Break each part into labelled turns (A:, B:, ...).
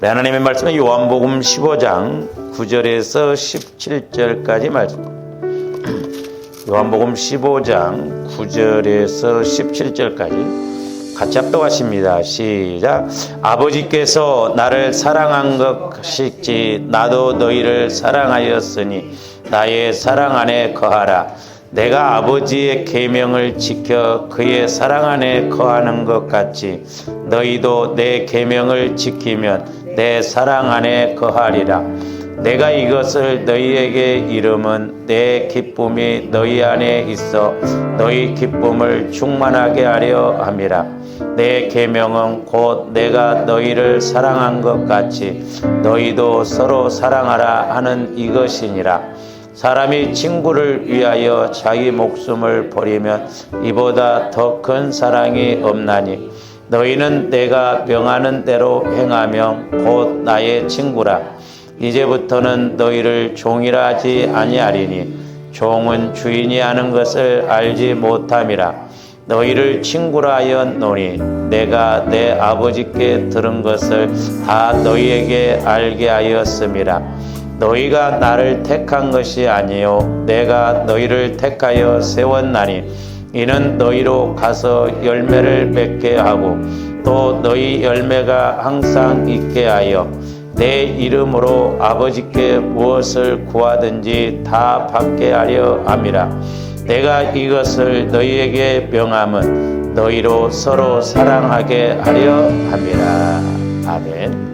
A: 네, 하나님의 말씀은 요한복음 15장 9절에서 17절까지 말씀. 요한복음 15장 9절에서 17절까지 같이 합독하십니다. 시작. 아버지께서 나를 사랑한 것이지 나도 너희를 사랑하였으니 나의 사랑 안에 거하라. 내가 아버지의 계명을 지켜 그의 사랑 안에 거하는 것 같이 너희도 내 계명을 지키면 내 사랑 안에 거하리라. 내가 이것을 너희에게 이름은 내 기쁨이 너희 안에 있어 너희 기쁨을 충만하게 하려 함이라. 내 계명은 곧 내가 너희를 사랑한 것 같이 너희도 서로 사랑하라 하는 이것이니라. 사람이 친구를 위하여 자기 목숨을 버리면 이보다 더 큰 사랑이 없나니 너희는 내가 명하는 대로 행하며 곧 나의 친구라. 이제부터는 너희를 종이라 하지 아니하리니 종은 주인이 하는 것을 알지 못함이라. 너희를 친구라 하였노니 내가 내 아버지께 들은 것을 다 너희에게 알게 하였음이라. 너희가 나를 택한 것이 아니요 내가 너희를 택하여 세웠나니 이는 너희로 가서 열매를 맺게 하고 또 너희 열매가 항상 있게 하여 내 이름으로 아버지께 무엇을 구하든지 다 받게 하려 함이라. 내가 이것을 너희에게 명함은 너희로 서로 사랑하게 하려 함이라. 아멘.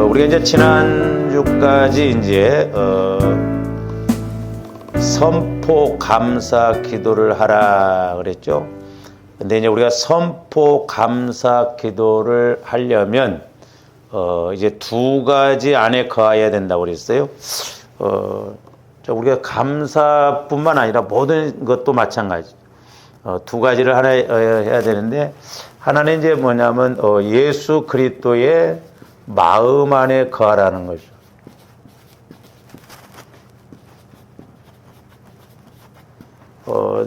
A: 우리가 이제 지난주까지 이제 선포 감사 기도를 하라 그랬죠. 근데 이제 우리가 선포 감사 기도를 하려면 이제 두 가지 안에 거해야 된다고 그랬어요. 우리가 감사뿐만 아니라 모든 것도 마찬가지. 두 가지를 하나 해야 되는데 하나는 이제 뭐냐면 예수 그리스도의 마음 안에 거하라는 거죠.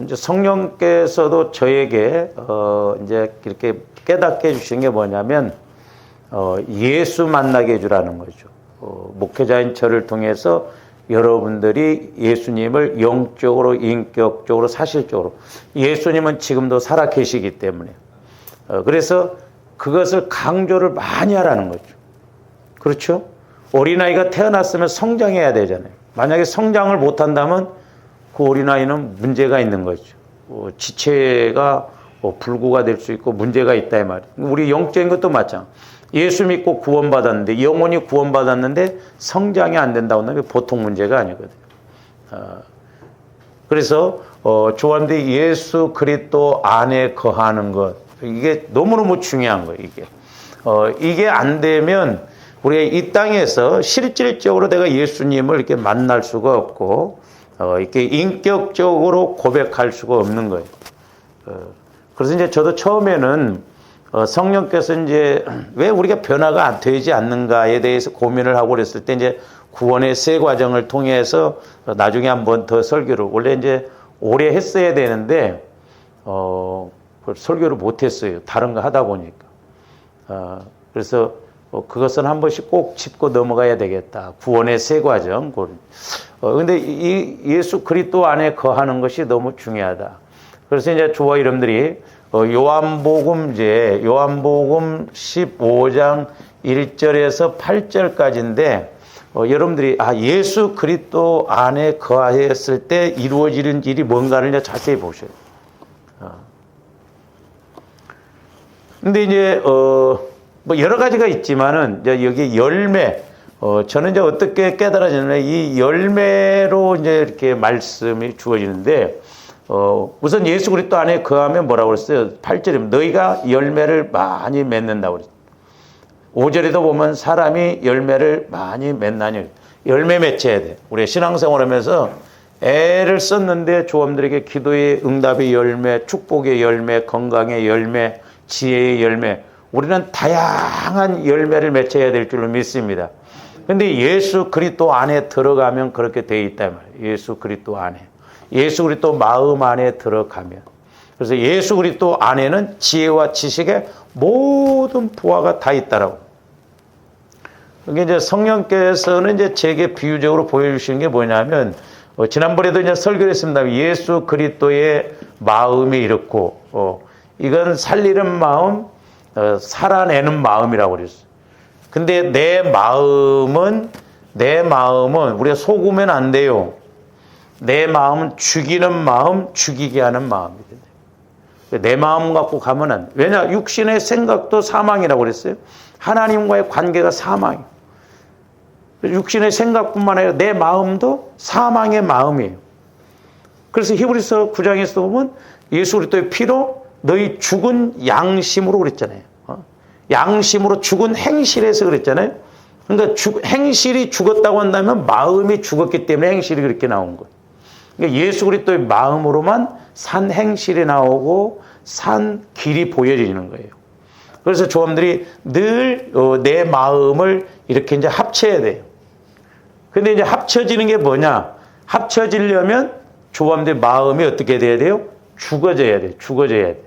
A: 이제 성령께서도 저에게 이제 이렇게 깨닫게 해주신 게 뭐냐면 예수 만나게 해주라는 거죠. 목회자인 저를 통해서 여러분들이 예수님을 영적으로, 인격적으로, 사실적으로 예수님은 지금도 살아 계시기 때문에 그래서 그것을 강조를 많이 하라는 거죠. 그렇죠? 어린아이가 태어났으면 성장해야 되잖아요. 만약에 성장을 못한다면 그 어린아이는 문제가 있는 거죠. 지체가 불구가 될 수 있고 문제가 있다 이 말이에요. 우리 영적인 것도 마찬가지. 예수 믿고 구원받았는데 영혼이 구원받았는데 성장이 안 된다고 하면 보통 문제가 아니거든요. 그래서 조한대 예수 그리스도 안에 거하는 것 이게 너무너무 중요한 거예요. 이게 안 되면 우리가 이 땅에서 실질적으로 내가 예수님을 이렇게 만날 수가 없고 이렇게 인격적으로 고백할 수가 없는 거예요. 그래서 이제 저도 처음에는 성령께서 이제 왜 우리가 변화가 되지 않는가에 대해서 고민을 하고 그랬을 때 이제 구원의 세 과정을 통해서 나중에 한번 더 설교를 원래 이제 오래 했어야 되는데 설교를 못 했어요. 다른 거 하다 보니까. 그래서 그것은 한 번씩 꼭 짚고 넘어가야 되겠다. 구원의 세 과정. 근데 이 예수 그리스도 안에 거하는 것이 너무 중요하다. 그래서 이제 저와 여러분들이 요한복음 15장 1절에서 8절까지인데 여러분들이 예수 그리스도 안에 거하였을 때 이루어지는 일이 뭔가를 이제 자세히 보셔요. 근데 이제 뭐 여러 가지가 있지만은 이제 여기 열매 저는 이제 어떻게 깨달아지냐면 이 열매로 이제 이렇게 말씀이 주어지는데 우선 예수 그리스도 안에 거하면 뭐라고 그랬어요? 8절이면 너희가 열매를 많이 맺는다고 그랬어요. 5절에도 보면 사람이 열매를 많이 맺나니 열매 맺혀야 돼. 우리 신앙생활 하면서 애를 썼는데 조험들에게 기도의 응답의 열매, 축복의 열매, 건강의 열매, 지혜의 열매 우리는 다양한 열매를 맺혀야 될 줄로 믿습니다. 그런데 예수 그리스도 안에 들어가면 그렇게 돼 있단 말이에요. 예수 그리스도 안에. 예수 그리스도 마음 안에 들어가면 그래서 예수 그리스도 안에는 지혜와 지식의 모든 부하가 다 있다라고. 이게 이제 성령께서는 이제 제게 비유적으로 보여주시는 게 뭐냐면, 지난번에도 이제 설교를 했습니다. 예수 그리스도의 마음이 이렇고, 이건 살리는 마음, 살아내는 마음이라고 그랬어요. 근데 내 마음은 우리가 속으면 안 돼요. 내 마음은 죽이는 마음, 죽이게 하는 마음이거든요. 내 마음 갖고 가면 안 돼. 왜냐? 육신의 생각도 사망이라고 그랬어요. 하나님과의 관계가 사망이에요. 육신의 생각뿐만 아니라 내 마음도 사망의 마음이에요. 그래서 히브리서 9장에서 보면 예수 그리스도의 피로 너희 죽은 양심으로 그랬잖아요. 양심으로 죽은 행실에서 그랬잖아요. 그러니까 행실이 죽었다고 한다면 마음이 죽었기 때문에 행실이 그렇게 나온 거예요. 그러니까 예수 그리스도의 마음으로만 산 행실이 나오고 산 길이 보여지는 거예요. 그래서 조함들이 늘 내 마음을 이렇게 이제 합쳐야 돼요. 근데 이제 합쳐지는 게 뭐냐? 합쳐지려면 조함들 마음이 어떻게 돼야 돼요? 죽어져야 돼요. 죽어져야 돼요.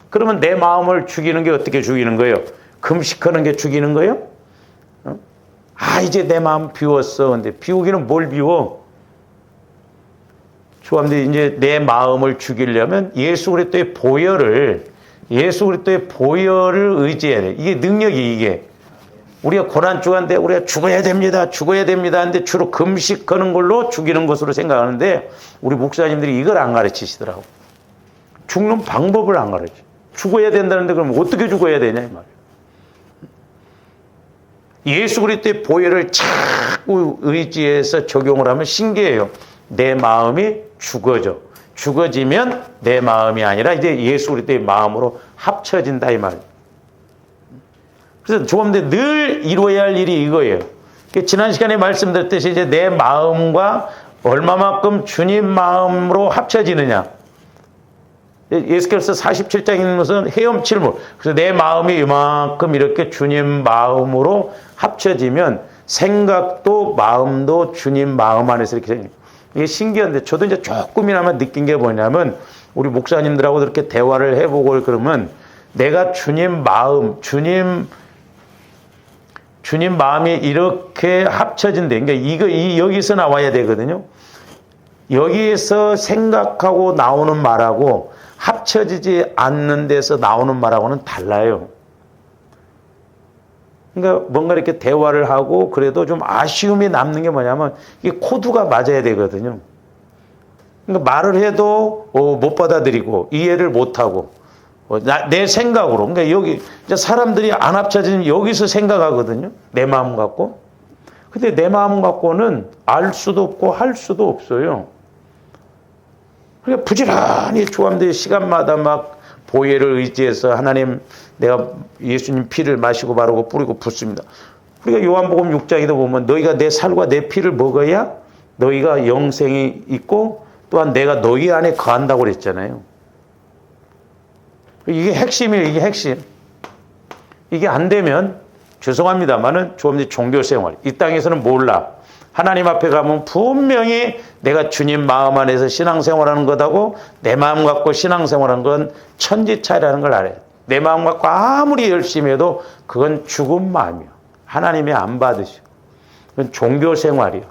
A: 그러면 내 마음을 죽이는 게 어떻게 죽이는 거예요? 금식하는 게 죽이는 거예요? 이제 내 마음 비웠어. 근데 비우기는 뭘 비워? 조함들이 이제 내 마음을 죽이려면 예수 그리스도의 보혈을 의지해야 돼. 이게 능력이 이게. 우리가 고난주간데 우리가 죽어야 됩니다. 근데 주로 금식하는 걸로 죽이는 것으로 생각하는데 우리 목사님들이 이걸 안 가르치시더라고. 죽는 방법을 안 가르쳐. 죽어야 된다는데 그럼 어떻게 죽어야 되냐 이 말이에요. 예수 그리스도의 보혈을 자꾸 의지해서 적용을 하면 신기해요. 내 마음이 죽어지면 내 마음이 아니라 이제 예수 그리스도의 마음으로 합쳐진다 이 말이에요. 그래서 조금더 늘 이루어야 할 일이 이거예요. 지난 시간에 말씀드렸듯이 이제 내 마음과 얼마만큼 주님 마음으로 합쳐지느냐. 예수께서 47장에 있는 것은 헤엄칠물. 그래서 내 마음이 이만큼 이렇게 주님 마음으로 합쳐지면 생각도 마음도 주님 마음 안에서 이렇게 생겨요. 이게 신기한데 저도 이제 조금이나마 느낀 게 뭐냐면 우리 목사님들하고 그렇게 대화를 해보고 그러면 내가 주님 마음이 이렇게 합쳐진대. 그러니까 여기서 나와야 되거든요. 여기에서 생각하고 나오는 말하고 합쳐지지 않는 데서 나오는 말하고는 달라요. 그러니까 뭔가 이렇게 대화를 하고 그래도 좀 아쉬움이 남는 게 뭐냐면 이게 코드가 맞아야 되거든요. 그러니까 말을 해도 못 받아들이고 이해를 못하고 내 생각으로. 그러니까 여기 사람들이 안 합쳐지는 여기서 생각하거든요. 내 마음 갖고. 근데 내 마음 갖고는 알 수도 없고 할 수도 없어요. 그러니까 부지런히 조함들이 시간마다 막 보혈을 의지해서 하나님 내가 예수님 피를 마시고 바르고 뿌리고 붓습니다. 우리가 요한복음 6장에도 보면 너희가 내 살과 내 피를 먹어야 너희가 영생이 있고 또한 내가 너희 안에 거한다고 그랬잖아요. 이게 핵심이에요. 이게 핵심. 이게 안 되면 죄송합니다만은 조함들이 종교생활 이 땅에서는 몰라. 하나님 앞에 가면 분명히 내가 주님 마음 안에서 신앙생활하는 것하고 내 마음 갖고 신앙생활하는 건 천지차이라는 걸 알아요. 내 마음 갖고 아무리 열심히 해도 그건 죽은 마음이요. 하나님이 안 받으시고. 그건 종교생활이요.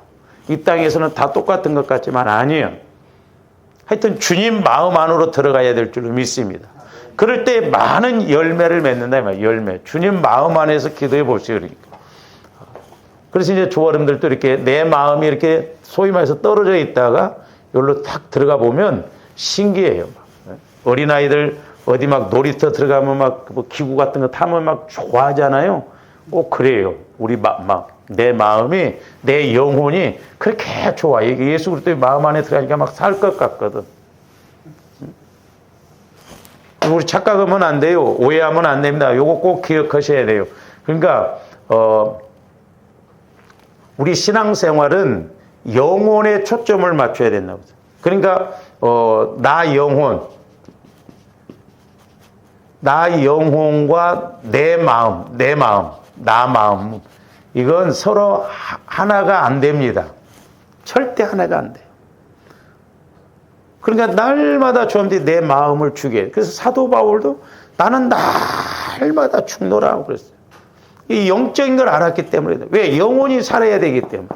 A: 이 땅에서는 다 똑같은 것 같지만 아니에요. 하여튼 주님 마음 안으로 들어가야 될 줄 믿습니다. 그럴 때 많은 열매를 맺는다 이 말이에요. 열매. 주님 마음 안에서 기도해 보세요. 그러니까. 그래서 이제 조아름들도 이렇게 내 마음이 이렇게 소위 말해서 떨어져 있다가 여기로 탁 들어가 보면 신기해요. 어린아이들 어디 막 놀이터 들어가면 막 뭐 기구 같은 거 타면 막 좋아하잖아요. 꼭 그래요. 우리 내 마음이 내 영혼이 그렇게 좋아. 이게 예수 그리스도의 마음 안에 들어가니까 막 살 것 같거든. 우리 착각하면 안 돼요. 오해하면 안 됩니다. 요거 꼭 기억하셔야 돼요. 그러니까 우리 신앙생활은 영혼에 초점을 맞춰야 된다고. 그러니까 나 영혼과 내 마음 이건 서로 하나가 안 됩니다. 절대 하나가 안 돼요. 그러니까 날마다 주님들이 내 마음을 주게 해. 그래서 사도 바울도 나는 날마다 충돌하고 그랬어요. 이 영적인 걸 알았기 때문에. 왜? 영혼이 살아야 되기 때문에.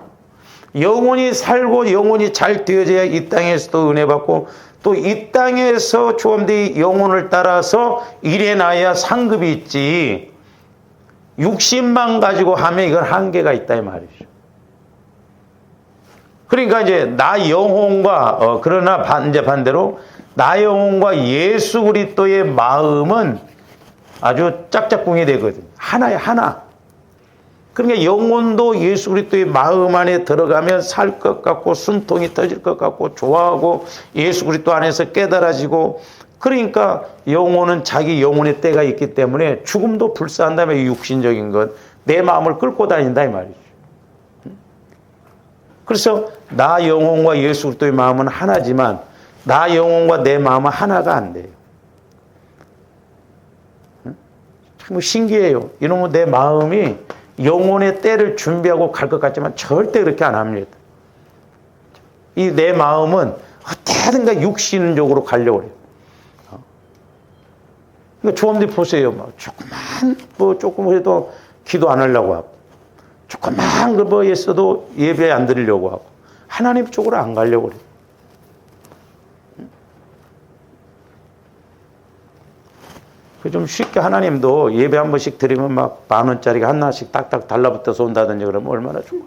A: 영혼이 살고 영혼이 잘 되어져야 이 땅에서도 은혜 받고 또 이 땅에서 주님들이 영혼을 따라서 일해놔야 상급이 있지. 육신만 가지고 하면 이건 한계가 있다 이 말이죠. 그러니까 이제 나 영혼과 그러나 이제 반대로 나 영혼과 예수 그리스도의 마음은 아주 짝짝꿍이 되거든요. 하나야 하나. 그러니까 영혼도 예수 그리스도의 마음 안에 들어가면 살 것 같고 숨통이 터질 것 같고 좋아하고 예수 그리스도 안에서 깨달아지고 그러니까 영혼은 자기 영혼의 때가 있기 때문에 죽음도 불사한 다음에 육신적인 것 내 마음을 끌고 다닌다 이 말이죠. 그래서 나 영혼과 예수 그리스도의 마음은 하나지만 나 영혼과 내 마음은 하나가 안 돼요. 참 신기해요. 이놈은 내 마음이 영혼의 때를 준비하고 갈 것 같지만 절대 그렇게 안 합니다. 이 내 마음은 어떻게든가 육신적으로 가려고 그래요. 그러니까 조금들 보세요. 조금 해도 기도 안 하려고 하고, 조금만 뭐 했어도 예배 안 드리려고 하고, 하나님 쪽으로 안 가려고 그래요. 좀 쉽게 하나님도 예배 한 번씩 드리면 막 10,000원짜리가 하나씩 딱딱 달라붙어서 온다든지 그러면 얼마나 좋아요.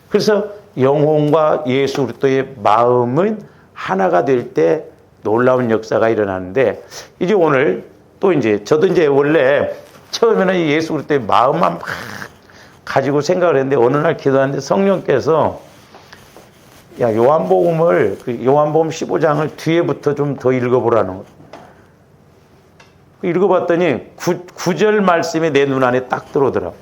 A: 그래서 영혼과 예수 그리스도의 마음은 하나가 될 때 놀라운 역사가 일어나는데 이제 오늘 또 이제 저도 이제 원래 처음에는 예수 그리스도의 마음만 막 가지고 생각을 했는데 어느 날 기도하는데 성령께서 요한복음을 요한복음 15장을 뒤에부터 좀 더 읽어보라는 거예요. 읽어봤더니 9절 말씀이 내 눈 안에 딱 들어오더라고요.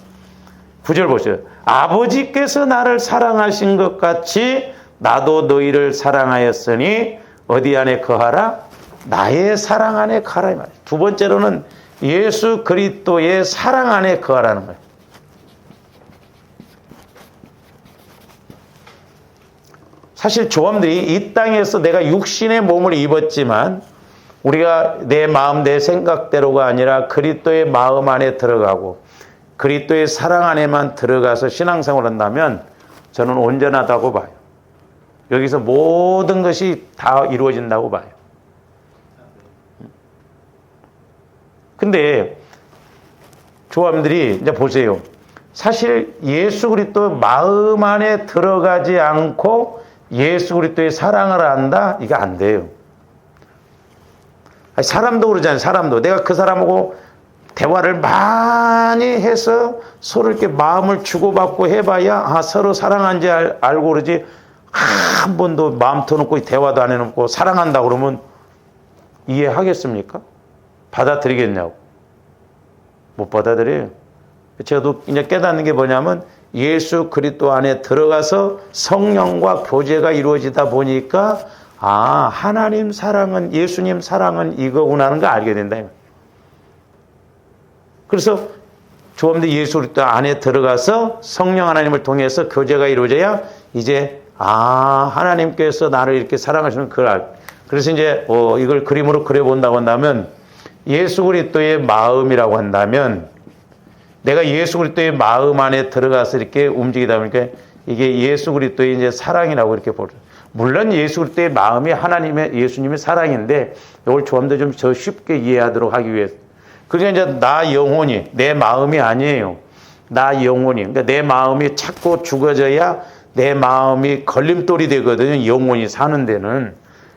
A: 9절 보세요. 아버지께서 나를 사랑하신 것 같이 나도 너희를 사랑하였으니 어디 안에 거하라? 나의 사랑 안에 거하라 이 말이에요. 두 번째로는 예수 그리스도의 사랑 안에 거하라는 거예요. 사실 조함들이 이 땅에서 내가 육신의 몸을 입었지만 우리가 내 마음 내 생각대로가 아니라 그리스도의 마음 안에 들어가고 그리스도의 사랑 안에만 들어가서 신앙생활을 한다면 저는 온전하다고 봐요. 여기서 모든 것이 다 이루어진다고 봐요. 근데 조함들이 이제 보세요. 사실 예수 그리스도 마음 안에 들어가지 않고 예수 그리스도의 사랑을 한다? 이게 안 돼요. 사람도 그러잖아요. 사람도. 내가 그 사람하고 대화를 많이 해서 서로 이렇게 마음을 주고받고 해봐야 서로 사랑한지 알고 그러지 한 번도 마음 터놓고 대화도 안 해놓고 사랑한다 그러면 이해하겠습니까? 받아들이겠냐고. 못 받아들여요. 저도 이제 깨닫는 게 뭐냐면 예수 그리스도 안에 들어가서 성령과 교제가 이루어지다 보니까 하나님 사랑은 예수님 사랑은 이거구나 하는 걸 알게 된다. 그래서 조금더 예수 그리스도 안에 들어가서 성령 하나님을 통해서 교제가 이루어져야 이제 하나님께서 나를 이렇게 사랑하시는 그걸 알. 그래서 이제 이걸 그림으로 그려본다고 한다면 예수 그리스도의 마음이라고 한다면 내가 예수 그리스도의 마음 안에 들어가서 이렇게 움직이다 보니까 이게 예수 그리스도의 이제 사랑이라고 이렇게 보죠. 물론 예수 그리스도의 마음이 하나님의 예수님의 사랑인데 이걸 좀 더 쉽게 이해하도록 하기 위해서. 그러니까 이제 나 영혼이 내 마음이 아니에요. 나 영혼이. 그러니까 내 마음이 자꾸 죽어져야 내 마음이 걸림돌이 되거든요. 영혼이 사는 데는.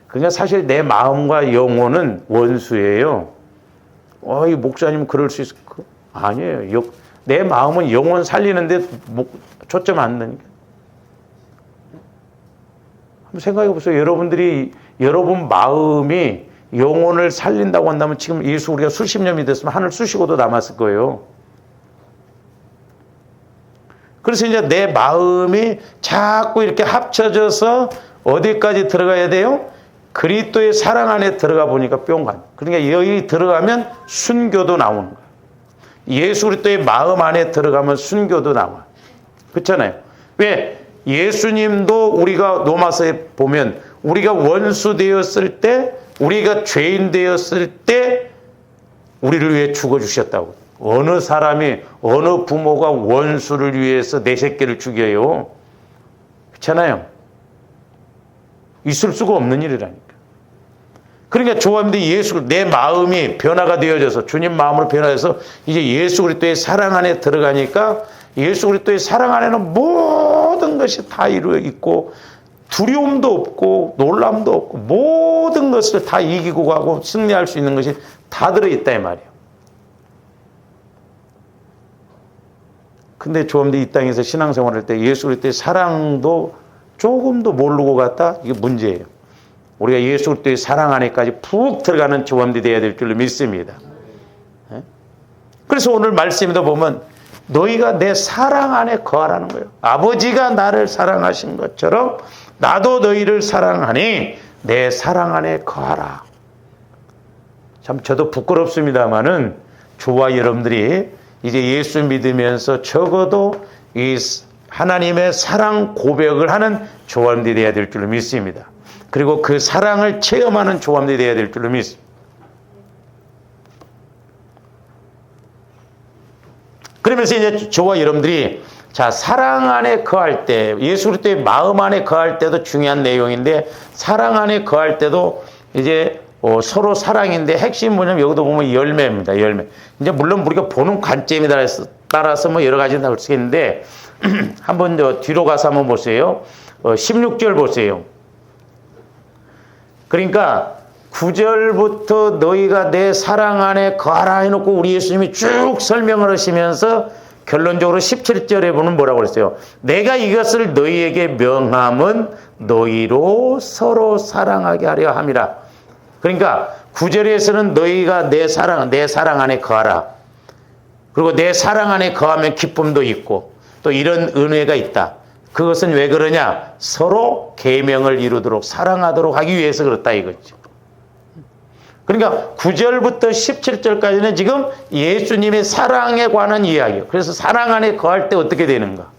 A: 그러니까 사실 내 마음과 영혼은 원수예요. 이 목사님 그럴 수 있을까? 아니에요. 내 마음은 영혼 살리는데 초점 안 넣으니까. 한번 생각해 보세요. 여러분 마음이 영혼을 살린다고 한다면 지금 예수 우리가 수십 년이 됐으면 하늘 수식어도 남았을 거예요. 그래서 이제 내 마음이 자꾸 이렇게 합쳐져서 어디까지 들어가야 돼요? 그리스도의 사랑 안에 들어가 보니까 뿅 가요. 그러니까 여기 들어가면 순교도 나오는 거예요. 예수 그리스도의 마음 안에 들어가면 순교도 나와요. 그렇잖아요. 왜? 예수님도 우리가 로마서에 보면 우리가 원수 되었을 때, 우리가 죄인 되었을 때 우리를 위해 죽어주셨다고. 어느 사람이, 어느 부모가 원수를 위해서 내 새끼를 죽여요? 그렇잖아요. 있을 수가 없는 일이라니까. 그러니까 조합인데 내 마음이 변화가 되어져서, 주님 마음으로 변화해서 이제 예수 그리스도의 사랑 안에 들어가니까 예수 그리스도의 사랑 안에는 모든 것이 다 이루어 있고 두려움도 없고 놀람도 없고 모든 것을 다 이기고 가고 승리할 수 있는 것이 다 들어있다 이 말이에요. 근데 조합인데 이 땅에서 신앙생활할 때 예수 그리스도의 사랑도 조금도 모르고 갔다? 이게 문제예요. 우리가 예수 그리스도의 사랑 안에까지 푹 들어가는 조합이 되어야 될 줄로 믿습니다. 그래서 오늘 말씀에도 보면 너희가 내 사랑 안에 거하라는 거예요. 아버지가 나를 사랑하신 것처럼 나도 너희를 사랑하니 내 사랑 안에 거하라. 참 저도 부끄럽습니다마는 저와 여러분들이 이제 예수 믿으면서 적어도 이 하나님의 사랑 고백을 하는 조합이 되어야 될 줄로 믿습니다. 그리고 그 사랑을 체험하는 조합이 되어야 될 줄로 믿습니다. 그러면서 이제 저와 여러분들이 자, 사랑 안에 거할 때, 예수 그리스도의 마음 안에 거할 때도 중요한 내용인데, 사랑 안에 거할 때도 이제 서로 사랑인데 핵심 뭐냐면 여기도 보면 열매입니다. 열매. 이제 물론 우리가 보는 관점에 따라서 뭐 여러 가지 나올 수 있는데 한번 더 뒤로 가서 한번 보세요. 16절 보세요. 그러니까 9절부터 너희가 내 사랑 안에 거하라 해놓고 우리 예수님이 쭉 설명을 하시면서 결론적으로 17절에 보면 뭐라고 그랬어요? 내가 이것을 너희에게 명함은 너희로 서로 사랑하게 하려 함이라. 그러니까 9절에서는 너희가 내 사랑 안에 거하라. 그리고 내 사랑 안에 거하면 기쁨도 있고 또 이런 은혜가 있다. 그것은 왜 그러냐? 서로 계명을 이루도록 사랑하도록 하기 위해서 그렇다 이거죠. 그러니까 9절부터 17절까지는 지금 예수님의 사랑에 관한 이야기예요. 그래서 사랑 안에 거할 때 어떻게 되는가?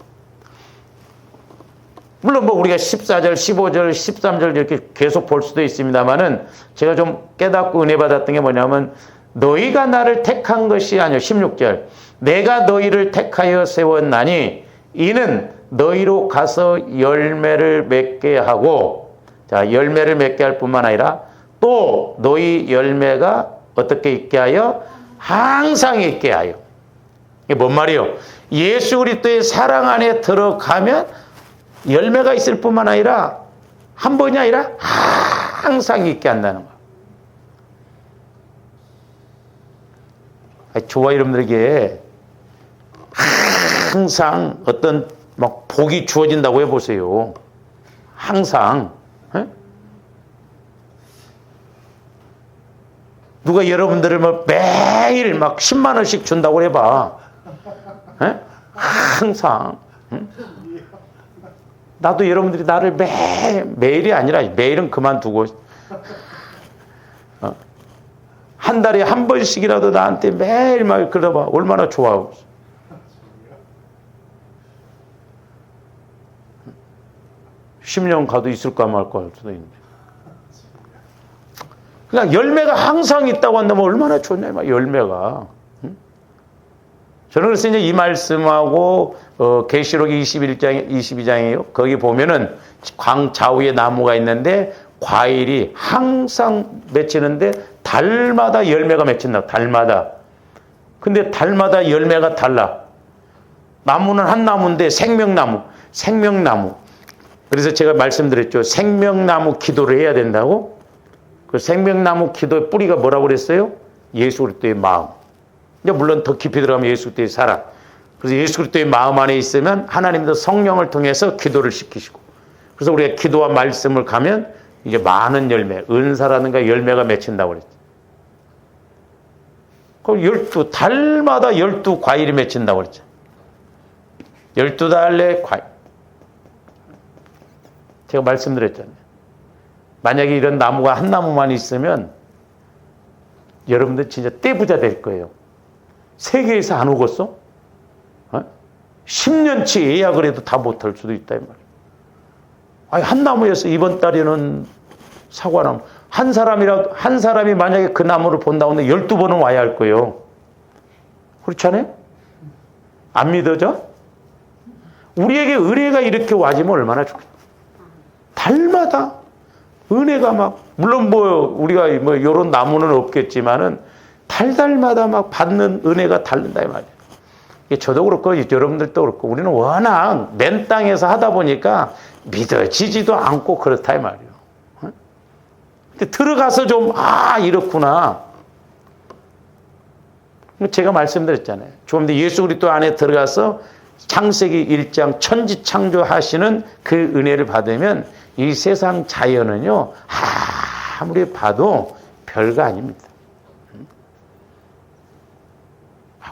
A: 물론 뭐 우리가 14절, 15절, 13절 이렇게 계속 볼 수도 있습니다만은 제가 좀 깨닫고 은혜 받았던 게 뭐냐면 너희가 나를 택한 것이 아니요. 16절. 내가 너희를 택하여 세웠나니 이는 너희로 가서 열매를 맺게 하고, 자, 열매를 맺게 할 뿐만 아니라 또 너희 열매가 어떻게 있게 하여? 항상 있게 하여. 이게 뭔 말이에요? 예수 그리스도의 사랑 안에 들어가면 열매가 있을 뿐만 아니라 한 번이 아니라 항상 있게 한다는 거예요. 저와 여러분들에게 항상 어떤 막 복이 주어진다고 해보세요. 항상. 누가 여러분들을 뭐 매일 막 10만 원씩 준다고 해봐. 항상. 나도 여러분들이 나를 매일이 아니라 매일은 그만두고 한 달에 한 번씩이라도 나한테 매일 막 그러봐. 얼마나 좋아. (10년) 가도 있을까 말까 할 수도 있는데. 그냥 열매가 항상 있다고 한다면 얼마나 좋냐, 열매가. 저는 그래서 이제 이 말씀하고, 계시록 22장이에요. 거기 보면은 광좌우에 나무가 있는데 과일이 항상 맺히는데 달마다 열매가 맺힌다, 달마다. 근데 달마다 열매가 달라. 나무는 한 나무인데 생명나무. 그래서 제가 말씀드렸죠. 생명나무 기도를 해야 된다고. 그 생명나무 기도의 뿌리가 뭐라고 그랬어요? 예수 그리스도의 마음. 이제 물론 더 깊이 들어가면 예수 그리스도의 사랑. 그래서 예수 그리스도의 마음 안에 있으면 하나님도 성령을 통해서 기도를 시키시고. 그래서 우리가 기도와 말씀을 가면 이제 많은 열매, 은사라든가 열매가 맺힌다고 그랬죠. 그럼 달마다 12과일이 맺힌다고 그랬죠. 12달의 과일. 제가 말씀드렸잖아요. 만약에 이런 나무가 한 나무만 있으면 여러분들 진짜 떼부자 될 거예요. 세계에서 안 오겠어? 10년치 예약을 해도 다 못할 수도 있다 이 말이에요. 아니, 한 나무에서 이번 달에는 사과나무. 한 사람이 만약에 그 나무를 본다고 하면 12번은 와야 할 거예요. 그렇지 않아요? 안 믿어져? 우리에게 은혜가 이렇게 와지면 얼마나 좋겠어요. 달마다 은혜가 막, 물론 우리가 요런 나무는 없겠지만은 달마다 막 받는 은혜가 다른다, 이 말이에요. 저도 그렇고, 여러분들도 그렇고, 우리는 워낙 맨 땅에서 하다 보니까 믿어지지도 않고 그렇다, 이 말이에요. 근데 들어가서 좀, 이렇구나. 제가 말씀드렸잖아요. 조금 더 예수 그리스도 안에 들어가서 창세기 1장 천지 창조하시는 그 은혜를 받으면 이 세상 자연은요, 아무리 봐도 별거 아닙니다.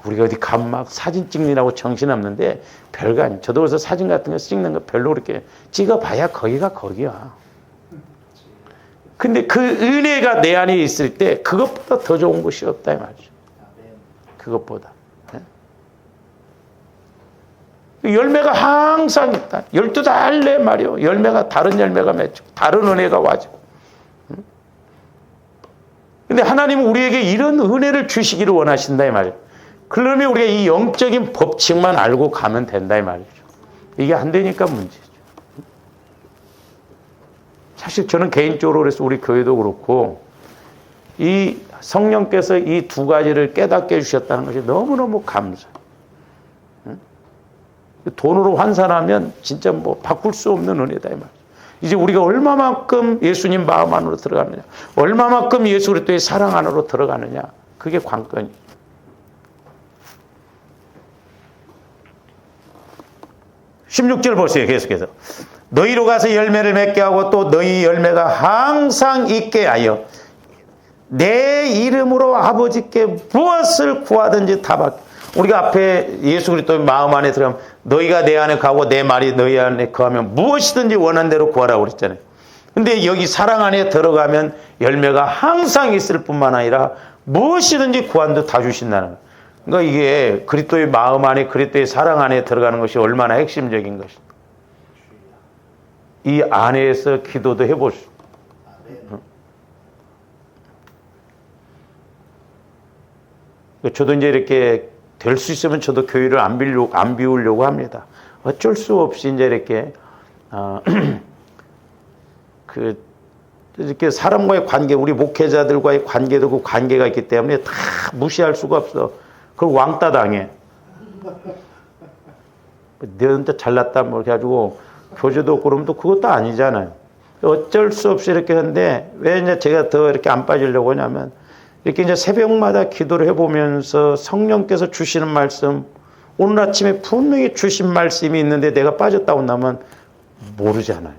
A: 우리가 어디 가면 막 사진 찍느라고 정신없는데 별거 아니에요. 저도 그래서 사진 같은 거 찍는 거 별로 그렇게 찍어봐야 거기가 거기야. 근데 그 은혜가 내 안에 있을 때 그것보다 더 좋은 것이 없다 이 말이죠. 그것보다. 열매가 항상 있다. 12달 내 말이요. 열매가 다른 열매가 맺히고 다른 은혜가 와지고. 근데 하나님은 우리에게 이런 은혜를 주시기를 원하신다 이 말이에요. 그러면 우리가 이 영적인 법칙만 알고 가면 된다 이 말이죠. 이게 안 되니까 문제죠. 사실 저는 개인적으로 그래서 우리 교회도 그렇고 이 성령께서 이 두 가지를 깨닫게 해주셨다는 것이 너무너무 감사해요. 돈으로 환산하면 진짜 바꿀 수 없는 은혜다 이 말이죠. 이제 우리가 얼마만큼 예수님 마음 안으로 들어가느냐, 얼마만큼 예수 그리스도의 사랑 안으로 들어가느냐, 그게 관건이에요. 16절 보세요. 계속해서 너희로 가서 열매를 맺게 하고 또 너희 열매가 항상 있게 하여 내 이름으로 아버지께 무엇을 구하든지 다 받게. 우리가 앞에 예수 그리스도의 마음 안에 들어가면 너희가 내 안에 가고 내 말이 너희 안에 거하면 무엇이든지 원하는 대로 구하라고 그랬잖아요. 근데 여기 사랑 안에 들어가면 열매가 항상 있을 뿐만 아니라 무엇이든지 구한도 다 주신다는 거예요. 그러니까 이게 그리스도의 마음 안에 그리스도의 사랑 안에 들어가는 것이 얼마나 핵심적인 것인가. 이 안에서 기도도 해보시오. 저도 이제 이렇게 될 수 있으면 저도 교회를 안 비우려고 합니다. 어쩔 수 없이 이제 이렇게 이렇게 사람과의 관계, 우리 목회자들과의 관계도 그 관계가 있기 때문에 다 무시할 수가 없어. 그걸 왕따 당해. 너한테 잘났다 뭐 이렇게 가지고 교제도 없고 그러면 또 그것도 아니잖아요. 어쩔 수 없이 이렇게 하는데 왜 이제 제가 더 이렇게 안 빠지려고 하냐면 이렇게 이제 새벽마다 기도를 해보면서 성령께서 주시는 말씀, 오늘 아침에 분명히 주신 말씀이 있는데 내가 빠졌다고 나면 모르잖아요.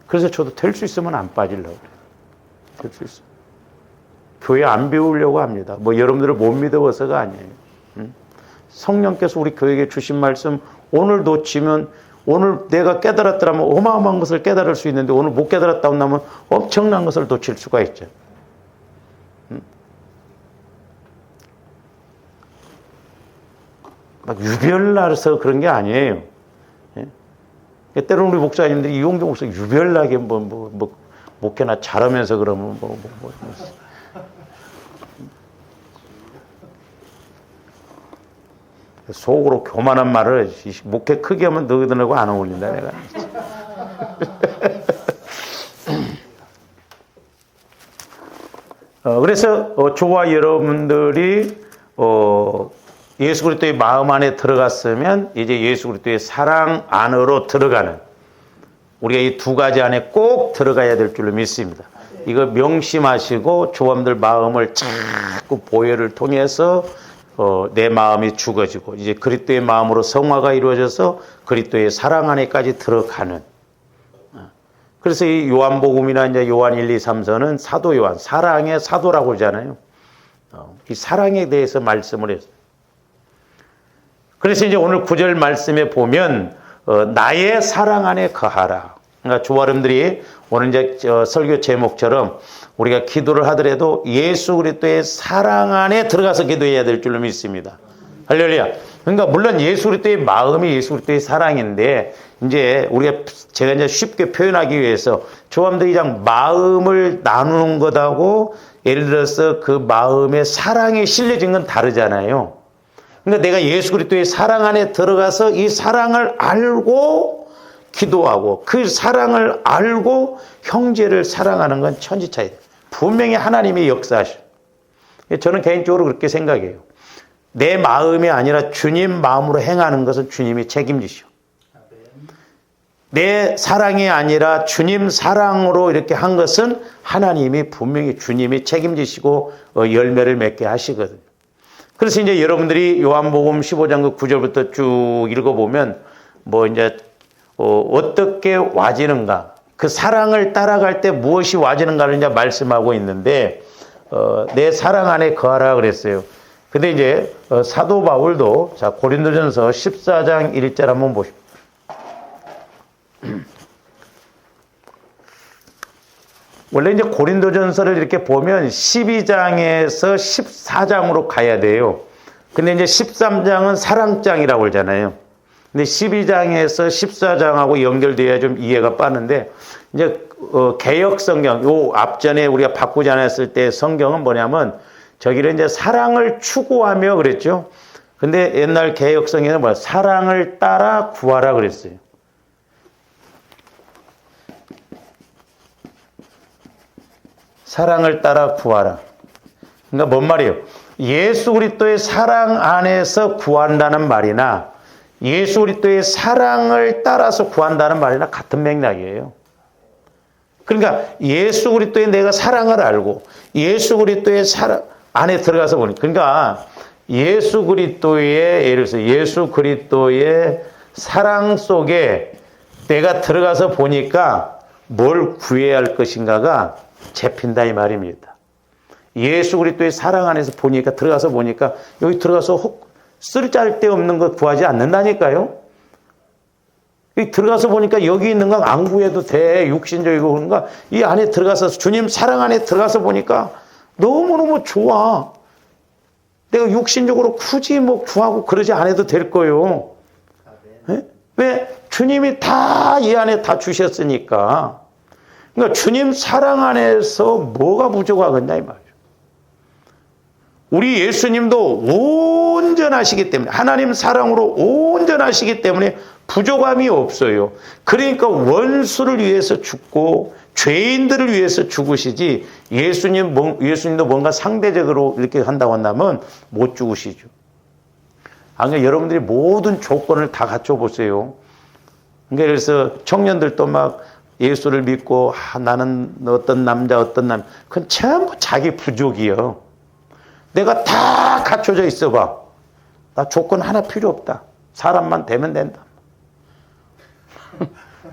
A: 그래서 저도 될 수 있으면 안 빠지려고 그래요. 될 수 있으면. 교회 안 비우려고 합니다. 여러분들을 못 믿어서가 아니에요. 성령께서 우리 교회에 주신 말씀 오늘 놓치면 오늘 내가 깨달았더라면 어마어마한 것을 깨달을 수 있는데 오늘 못 깨달았다고 나면 엄청난 것을 놓칠 수가 있죠. 막 유별나서 그런 게 아니에요. 예? 때로는 우리 목사님들이 이용경 목사 유별나게 목회나 잘하면서 그러면 속으로 교만한 말을 목회 크게 하면 너희들하고 안 어울린다 내가. 그래서 저와 여러분들이 예수 그리스도의 마음 안에 들어갔으면 이제 예수 그리스도의 사랑 안으로 들어가는, 우리가 이 두 가지 안에 꼭 들어가야 될 줄로 믿습니다. 이거 명심하시고 조함들 마음을 자꾸 보혈을 통해서 내 마음이 죽어지고 이제 그리스도의 마음으로 성화가 이루어져서 그리스도의 사랑 안에까지 들어가는. 그래서 이 요한복음이나 이제 요한 1, 2, 3서는 사도 요한, 사랑의 사도라고 하잖아요. 이 사랑에 대해서 말씀을 했어요. 그래서 이제 오늘 9절 말씀에 보면 나의 사랑 안에 거하라. 그러니까 조아름들이 오늘 이제 설교 제목처럼 우리가 기도를 하더라도 예수 그리스도의 사랑 안에 들어가서 기도해야 될 줄로 믿습니다. 할렐루야. 그러니까 물론 예수 그리스도의 마음이 예수 그리스도의 사랑인데 이제 제가 이제 쉽게 표현하기 위해서 조함도 2장 마음을 나누는 것하고 예를 들어서 그 마음의 사랑이 실려진 건 다르잖아요. 그러니까 내가 예수 그리스도의 사랑 안에 들어가서 이 사랑을 알고 기도하고 그 사랑을 알고 형제를 사랑하는 건 천지차이다. 분명히 하나님이 역사하셔. 저는 개인적으로 그렇게 생각해요. 내 마음이 아니라 주님 마음으로 행하는 것은 주님이 책임지시오. 내 사랑이 아니라 주님 사랑으로 이렇게 한 것은 하나님이 분명히 주님이 책임지시고 열매를 맺게 하시거든요. 그래서 이제 여러분들이 요한복음 15장 그 9절부터 쭉 읽어보면 뭐 이제 어떻게 와지는가, 그 사랑을 따라갈 때 무엇이 와지는가를 이제 말씀하고 있는데 내 사랑 안에 거하라 그랬어요. 근데 이제 사도 바울도 자 고린도전서 14장 1절 한번 보십시오. 원래 이제 고린도전서를 이렇게 보면 12장에서 14장으로 가야 돼요. 근데 이제 13장은 사랑장이라고 그러잖아요. 근데 12장에서 14장하고 연결돼야 좀 이해가 빠른데 이제 개역 성경 요 앞전에 우리가 바꾸지 않았을 때 성경은 뭐냐면 저기를 이제 사랑을 추구하며 그랬죠. 근데 옛날 개역 성경은 뭐야? 사랑을 따라 구하라 그랬어요. 사랑을 따라 구하라. 그러니까 뭔 말이에요? 예수 그리스도의 사랑 안에서 구한다는 말이나 예수 그리스도의 사랑을 따라서 구한다는 말이나 같은 맥락이에요. 그러니까 예수 그리스도의 내가 사랑을 알고 예수 그리스도의 사랑 안에 들어가서 보니 그러니까 예수 그리스도의 예를 들어서 예수 그리스도의 사랑 속에 내가 들어가서 보니까 뭘 구해야 할 것인가가 잡힌다 이 말입니다. 예수 그리스도의 사랑 안에서 보니까 들어가서 보니까 여기 들어가서 쓸데없는 거 구하지 않는다니까요. 여기 들어가서 보니까 여기 있는 건 안 구해도 돼. 육신적이고 그런가 이 안에 들어가서 주님 사랑 안에 들어가서 보니까 너무너무 좋아. 내가 육신적으로 굳이 뭐 구하고 그러지 않아도 될 거예요. 네? 왜? 주님이 다 이 안에 다 주셨으니까. 그러니까 주님 사랑 안에서 뭐가 부족하겠냐 이 말이죠. 우리 예수님도 온전하시기 때문에 하나님 사랑으로 온전하시기 때문에 부족함이 없어요. 그러니까 원수를 위해서 죽고 죄인들을 위해서 죽으시지 예수님도 뭔가 상대적으로 이렇게 한다고 한다면 못 죽으시죠. 그러니까 여러분들이 모든 조건을 다 갖춰보세요. 그러니까 그래서 청년들도 막 예수를 믿고 나는 어떤 남자 그건 전부 자기 부족이요. 내가 다 갖춰져 있어 봐. 나 조건 하나 필요 없다. 사람만 되면 된다.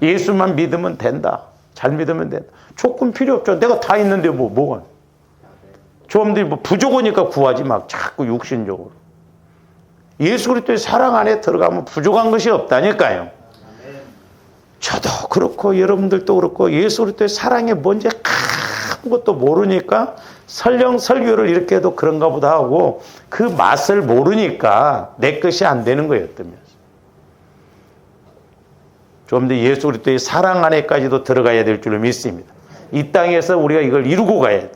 A: 예수만 믿으면 된다. 잘 믿으면 된다. 조건 필요 없죠. 내가 다 있는데 뭐가. 조금들이 부족하니까 구하지 막 자꾸 육신적으로. 예수 그리스도의 사랑 안에 들어가면 부족한 것이 없다니까요. 저도 그렇고 여러분들도 그렇고 예수 그리스도의 사랑이 뭔지 아무것도 모르니까 설령 설교를 이렇게 해도 그런가 보다 하고 그 맛을 모르니까 내 것이 안 되는 거예요. 좀 더 예수 그리스도의 사랑 안에까지도 들어가야 될 줄로 믿습니다. 이 땅에서 우리가 이걸 이루고 가야 돼.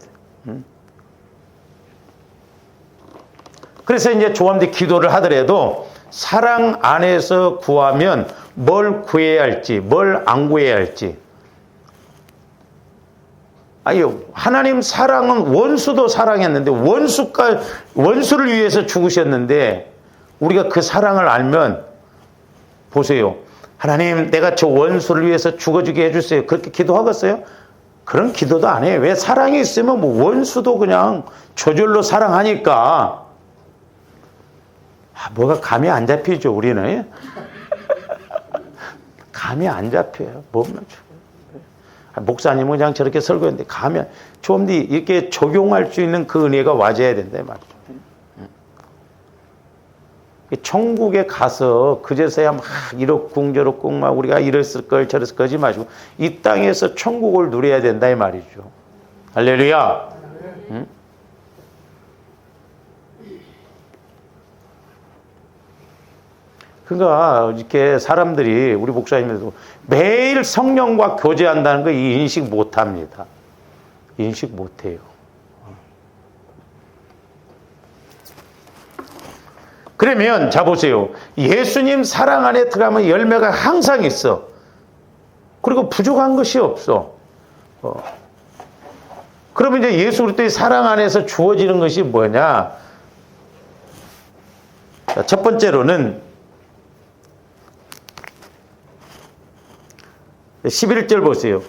A: 그래서 이제 조함대 기도를 하더라도 사랑 안에서 구하면 뭘 구해야 할지, 뭘 안 구해야 할지. 아니요, 하나님 사랑은 원수도 사랑했는데 원수를 위해서 죽으셨는데 우리가 그 사랑을 알면 보세요. 하나님, 내가 저 원수를 위해서 죽어주게 해주세요. 그렇게 기도하겠어요? 그런 기도도 안 해요. 왜? 사랑이 있으면 뭐 원수도 그냥 저절로 사랑하니까. 뭐가 감이 안 잡히죠, 우리는. 감이 안 잡혀요. 목사님은 그냥 저렇게 설교했는데 감이 좀 더 이렇게 적용할 수 있는 그 은혜가 와줘야 된다 말이죠. 천국에 가서 그제서야 막 이렇쿵저렇쿵 막 우리가 이랬을 걸 저랬을 거지 마시고 이 땅에서 천국을 누려야 된다 이 말이죠. 할렐루야. 응? 그러니까 이렇게 사람들이 우리 목사님들도 매일 성령과 교제한다는 거 이 인식 못합니다. 인식 못해요. 그러면 자 보세요. 예수님 사랑 안에 들어가면 열매가 항상 있어. 그리고 부족한 것이 없어. 그러면 이제 예수 그리스도의 사랑 안에서 주어지는 것이 뭐냐? 첫 번째로는 11절 보세요.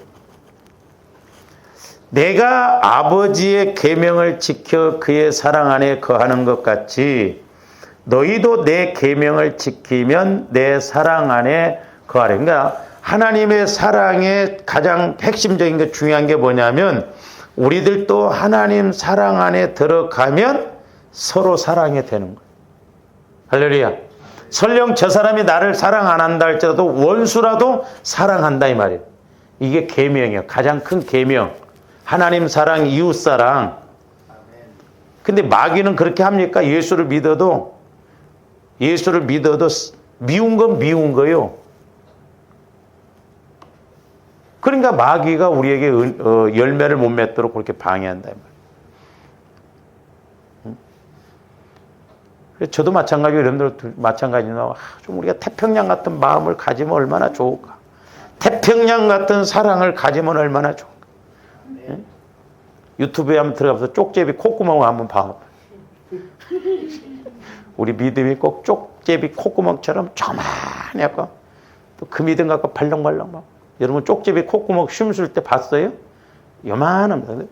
A: 내가 아버지의 계명을 지켜 그의 사랑 안에 거하는 것 같이 너희도 내 계명을 지키면 내 사랑 안에 거하라. 그러니까 하나님의 사랑의 가장 핵심적인 게 중요한 게 뭐냐면 우리들도 하나님 사랑 안에 들어가면 서로 사랑이 되는 거예요. 할렐루야. 설령 저 사람이 나를 사랑 안 한다 할지라도 원수라도 사랑한다 이 말이에요. 이게 계명이에요. 가장 큰 계명. 하나님 사랑, 이웃 사랑. 근데 마귀는 그렇게 합니까? 예수를 믿어도 미운 건 미운 거요. 그러니까 마귀가 우리에게 열매를 못 맺도록 그렇게 방해한다. 저도 마찬가지고 여러분들 마찬가지나 좀 우리가 태평양 같은 마음을 가지면 얼마나 좋을까. 태평양 같은 사랑을 가지면 얼마나 좋을까. 유튜브에 한번 들어가서 쪽제비 콧구멍을 한번 봐. 우리 믿음이 꼭 쪽제비 콧구멍처럼 조만히 하고 또 그 믿음 갖고 발렁발렁 막. 여러분 쪽제비 콧구멍 쉼쓸 때 봤어요? 요만합니다.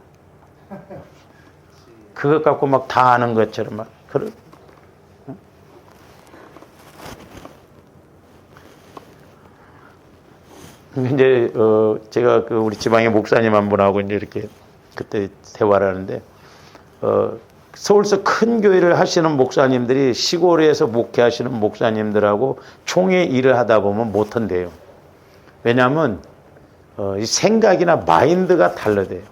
A: 그것 갖고 막 다 아는 것처럼 막. 이제 제가 그 우리 지방의 목사님 한 분하고 이제 이렇게 그때 대화를 하는데 서울서 큰 교회를 하시는 목사님들이 시골에서 목회하시는 목사님들하고 총회 일을 하다 보면 못한대요. 왜냐하면 이 생각이나 마인드가 다르대요.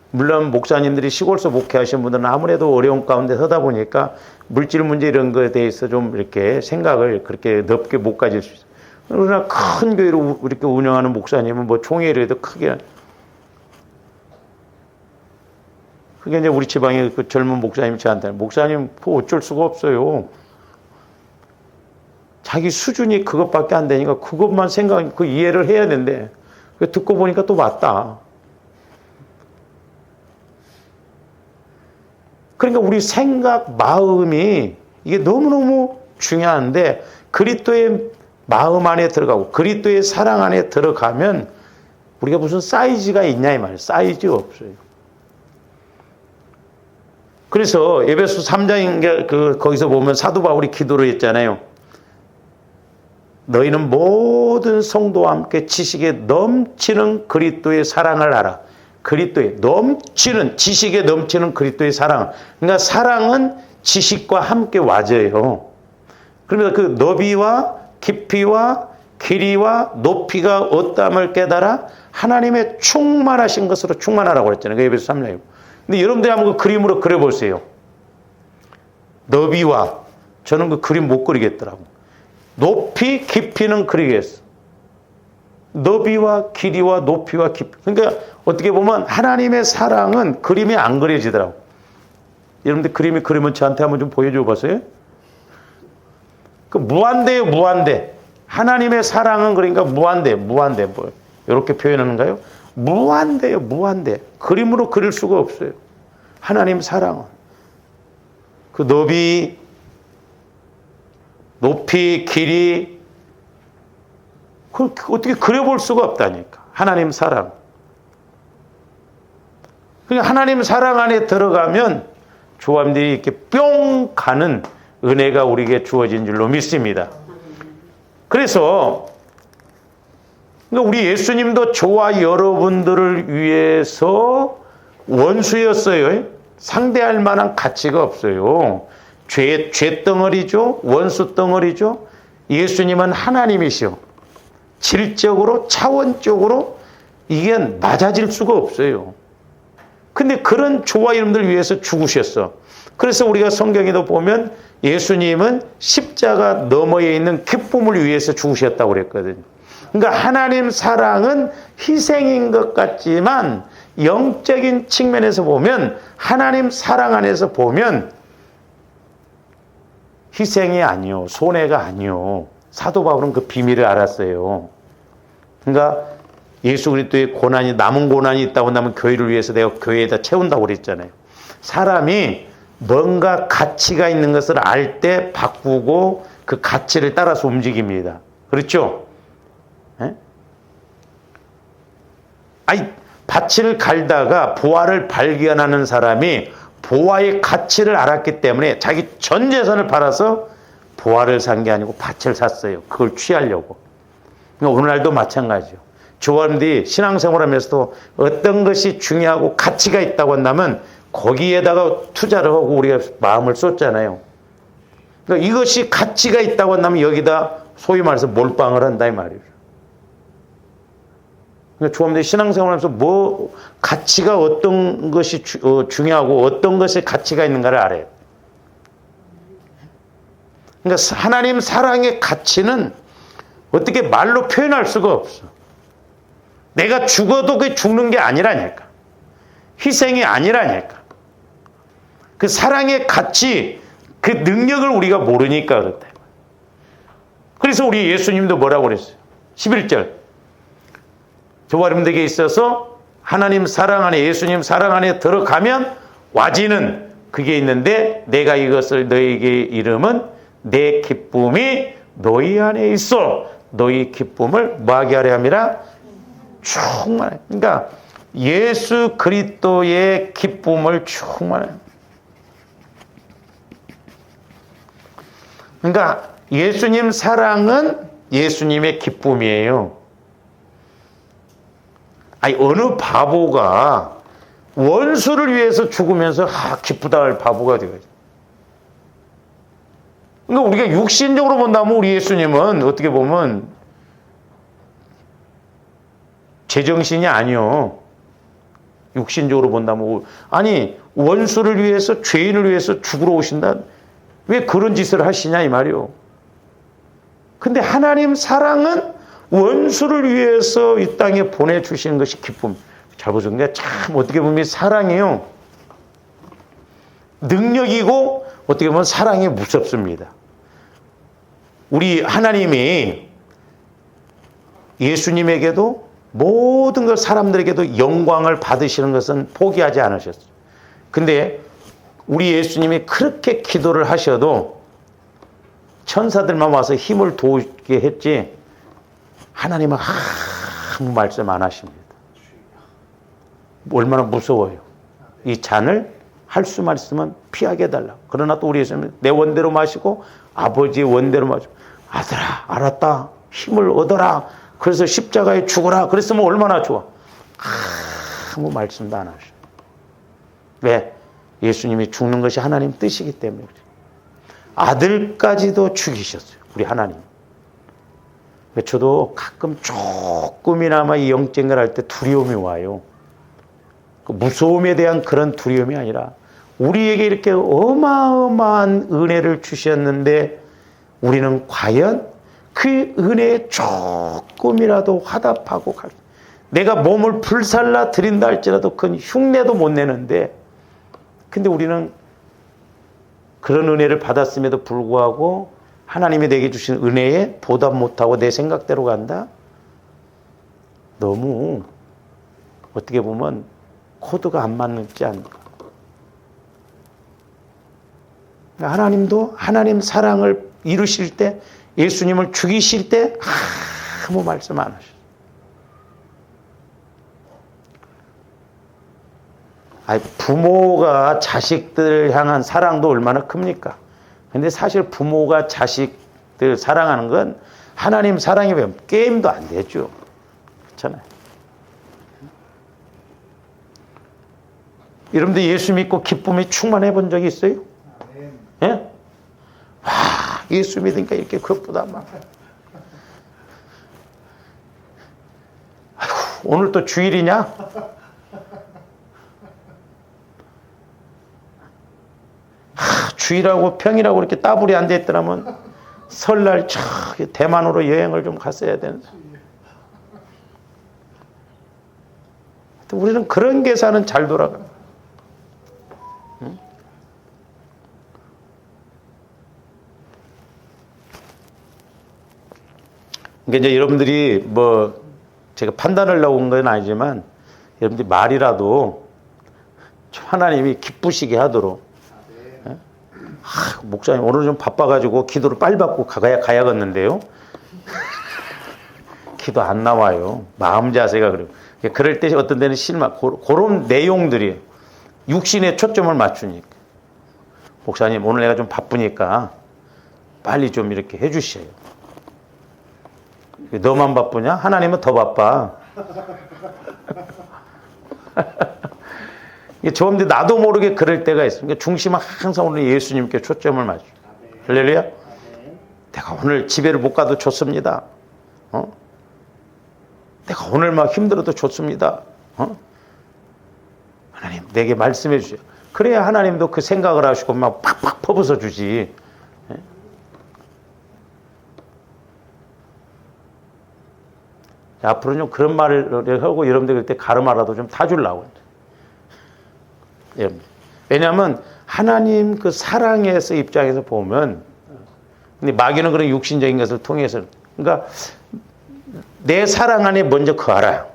A: 물론 목사님들이 시골에서 목회하시는 분들은 아무래도 어려운 가운데 서다 보니까 물질 문제 이런 거에 대해서 좀 이렇게 생각을 그렇게 넓게 못 가질 수 있어요. 그러나 큰 교회를 이렇게 운영하는 목사님은 뭐 총회를 해도 크게. 그게 이제 우리 지방의 그 젊은 목사님이 저한테, 목사님, 어쩔 수가 없어요. 자기 수준이 그것밖에 안 되니까 그것만 그 이해를 해야 된대. 듣고 보니까 또 맞다. 그러니까 우리 생각, 마음이 이게 너무너무 중요한데 그리스도의 마음 안에 들어가고 그리스도의 사랑 안에 들어가면 우리가 무슨 사이즈가 있냐 이 말이에요. 사이즈가 없어요. 그래서 에베소 3장인 거기서 보면 사도 바울이 기도를 했잖아요. 너희는 모든 성도와 함께 지식에 넘치는 그리스도의 사랑을 알아. 그리스도의 넘치는, 지식에 넘치는 그리스도의 사랑. 그러니까 사랑은 지식과 함께 와져요. 그러면서 그 너비와 깊이와 길이와 높이가 어떠함을 깨달아 하나님의 충만하신 것으로 충만하라고 그랬잖아요. 그 에베소 3장이고. 근데 여러분들이 한번 그 그림으로 그려보세요. 너비와, 저는 그 그림 못 그리겠더라고. 높이, 깊이는 그리겠어. 너비와 길이와 높이와 깊이. 그러니까 어떻게 보면 하나님의 사랑은 그림이 안 그려지더라고. 여러분들 그림이 그리면 저한테 한번 좀 보여줘 보세요. 그 무한대예요, 무한대. 하나님의 사랑은 그러니까 무한대. 뭐 이렇게 표현하는가요? 무한대요, 무한대. 그림으로 그릴 수가 없어요. 하나님 사랑은. 그 너비, 높이, 길이, 그걸 어떻게 그려볼 수가 없다니까. 하나님 사랑. 그러니까 하나님 사랑 안에 들어가면 조합들이 이렇게 뿅 가는 은혜가 우리에게 주어진 줄로 믿습니다. 그래서 우리 예수님도 저와 여러분들을 위해서 원수였어요. 상대할 만한 가치가 없어요. 죄 덩어리죠. 원수 덩어리죠. 예수님은 하나님이시오. 질적으로 차원적으로 이게 맞아질 수가 없어요. 근데 그런 저와 여러분들 위해서 죽으셨어. 그래서 우리가 성경에도 보면 예수님은 십자가 너머에 있는 기쁨을 위해서 죽으셨다고 그랬거든요. 그러니까 하나님 사랑은 희생인 것 같지만 영적인 측면에서 보면 하나님 사랑 안에서 보면 희생이 아니요, 손해가 아니요. 사도 바울은 그 비밀을 알았어요. 그러니까 예수 그리스도의 고난이, 남은 고난이 있다고 한다면 교회를 위해서 내가 교회에다 채운다고 그랬잖아요. 사람이 뭔가 가치가 있는 것을 알 때 바꾸고 그 가치를 따라서 움직입니다. 그렇죠? 에? 아니, 밭을 갈다가 보화를 발견하는 사람이 보화의 가치를 알았기 때문에 자기 전 재산을 팔아서 보화를 산 게 아니고 밭을 샀어요. 그걸 취하려고. 그러니까 오늘날도 마찬가지죠. 조원들이 신앙생활하면서도 어떤 것이 중요하고 가치가 있다고 한다면 거기에다가 투자를 하고 우리가 마음을 쏟잖아요. 그러니까 이것이 가치가 있다고 한다면 여기다 소위 말해서 몰빵을 한다 이 말이죠. 그러니까 조원들이 신앙생활하면서 뭐 가치가 어떤 것이 중요하고 어떤 것에 가치가 있는가를 알아요. 그러니까 하나님 사랑의 가치는 어떻게 말로 표현할 수가 없어. 내가 죽어도 그게 죽는 게 아니라니까. 희생이 아니라니까. 그 사랑의 가치, 그 능력을 우리가 모르니까 그렇다. 그래서 우리 예수님도 뭐라고 그랬어요? 11절. 저와 여러분들에게 있어서 하나님 사랑 안에, 예수님 사랑 안에 들어가면 와지는 그게 있는데 내가 이것을 너에게 이름은 내 기쁨이 너희 안에 있어. 너희 기쁨을 뭐하게 하려 함이라? 충만해. 그러니까 예수 그리스도의 기쁨을 충만해. 그러니까 예수님 사랑은 예수님의 기쁨이에요. 아니, 어느 바보가 원수를 위해서 죽으면서 기쁘다 할 바보가 되거든요. 그러니까 우리가 육신적으로 본다면 우리 예수님은 어떻게 보면 제정신이 아니요. 육신적으로 본다면 아니 원수를 위해서 죄인을 위해서 죽으러 오신다. 왜 그런 짓을 하시냐 이 말이요. 근데 하나님 사랑은 원수를 위해서 이 땅에 보내주시는 것이 기쁨. 잘 보죠. 근데 참 어떻게 보면 사랑이요. 능력이고 어떻게 보면 사랑이 무섭습니다. 우리 하나님이 예수님에게도 모든 것 사람들에게도 영광을 받으시는 것은 포기하지 않으셨어요. 근데 우리 예수님이 그렇게 기도를 하셔도 천사들만 와서 힘을 도우게 했지 하나님은 아무 말씀 안 하십니다. 얼마나 무서워요. 이 잔을 할 수만 있으면 피하게 해달라. 그러나 또 우리 예수님은 내 원대로 마시고 아버지의 원대로 마시고 아들아 알았다. 힘을 얻어라. 그래서 십자가에 죽어라. 그랬으면 얼마나 좋아. 아무 말씀도 안 하셔. 왜? 예수님이 죽는 것이 하나님 뜻이기 때문에 그래요. 아들까지도 죽이셨어요. 우리 하나님. 저도 가끔 조금이나마 이 영적인 걸 할 때 두려움이 와요. 그 무서움에 대한 그런 두려움이 아니라 우리에게 이렇게 어마어마한 은혜를 주셨는데 우리는 과연 그 은혜에 조금이라도 화답하고 내가 몸을 불살라 드린다 할지라도 큰 흉내도 못 내는데 근데 우리는 그런 은혜를 받았음에도 불구하고 하나님이 내게 주신 은혜에 보답 못하고 내 생각대로 간다? 너무 어떻게 보면 코드가 안 맞지 않을까. 하나님도 하나님 사랑을 이루실 때 예수님을 죽이실 때 아무 말씀 안 하셨어요. 부모가 자식들 향한 사랑도 얼마나 큽니까? 근데 사실 부모가 자식들 사랑하는 건 하나님 사랑이면 게임도 안 되죠. 그렇잖아요. 여러분들 예수 믿고 기쁨이 충만해 본 적이 있어요? 예? 와, 예수 믿으니까 이렇게 기쁘다. 막. 아이고, 오늘 또 주일이냐? 주일하고 평일하고 이렇게 따블이 앉아 있더라면 설날 대만으로 여행을 좀 갔어야 되는데. 우리는 그런 계산은 잘 돌아가. 응? 그러니까 이제 여러분들이 뭐 제가 판단을 하고 온 건 아니지만 여러분들이 말이라도 하나님이 기쁘시게 하도록. 목사님 오늘 좀 바빠가지고 기도를 빨리 받고 가야겠는데요. 기도 안 나와요. 마음 자세가 그래요. 그럴 때 어떤 데는 실망, 그런 내용들이 육신에 초점을 맞추니까. 목사님 오늘 내가 좀 바쁘니까 빨리 좀 이렇게 해주셔요. 너만 바쁘냐? 하나님은 더 바빠. 저런데 나도 모르게 그럴 때가 있어요. 그러니까 중심은 항상 오늘 예수님께 초점을 맞춰. 할렐루야. 내가 오늘 집에를 못 가도 좋습니다. 내가 오늘 막 힘들어도 좋습니다. 하나님 내게 말씀해 주세요. 그래야 하나님도 그 생각을 하시고 막 팍팍 퍼부어 주지. 앞으로는 좀 그런 말을 하고 여러분들 그때 가르마라도 좀 타주려고. 왜냐하면 하나님 그 사랑에서 입장에서 보면, 근데 마귀는 그런 육신적인 것을 통해서, 그러니까 내 사랑 안에 먼저 거하라.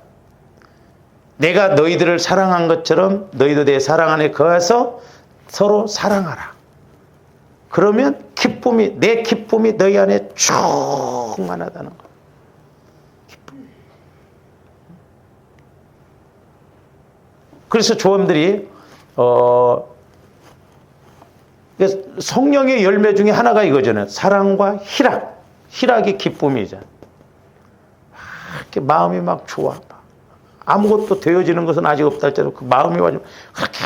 A: 내가 너희들을 사랑한 것처럼 너희도 내 사랑 안에 거해서 서로 사랑하라. 그러면 기쁨이, 내 기쁨이 너희 안에 충만하다는 거예요. 그래서 조언들이 성령의 열매 중에 하나가 이거잖아요. 사랑과 희락. 희락이 기쁨이잖아요. 이렇게 마음이 막 좋아. 아무것도 되어지는 것은 아직 없다 할지라도 그 마음이 와지면 그렇게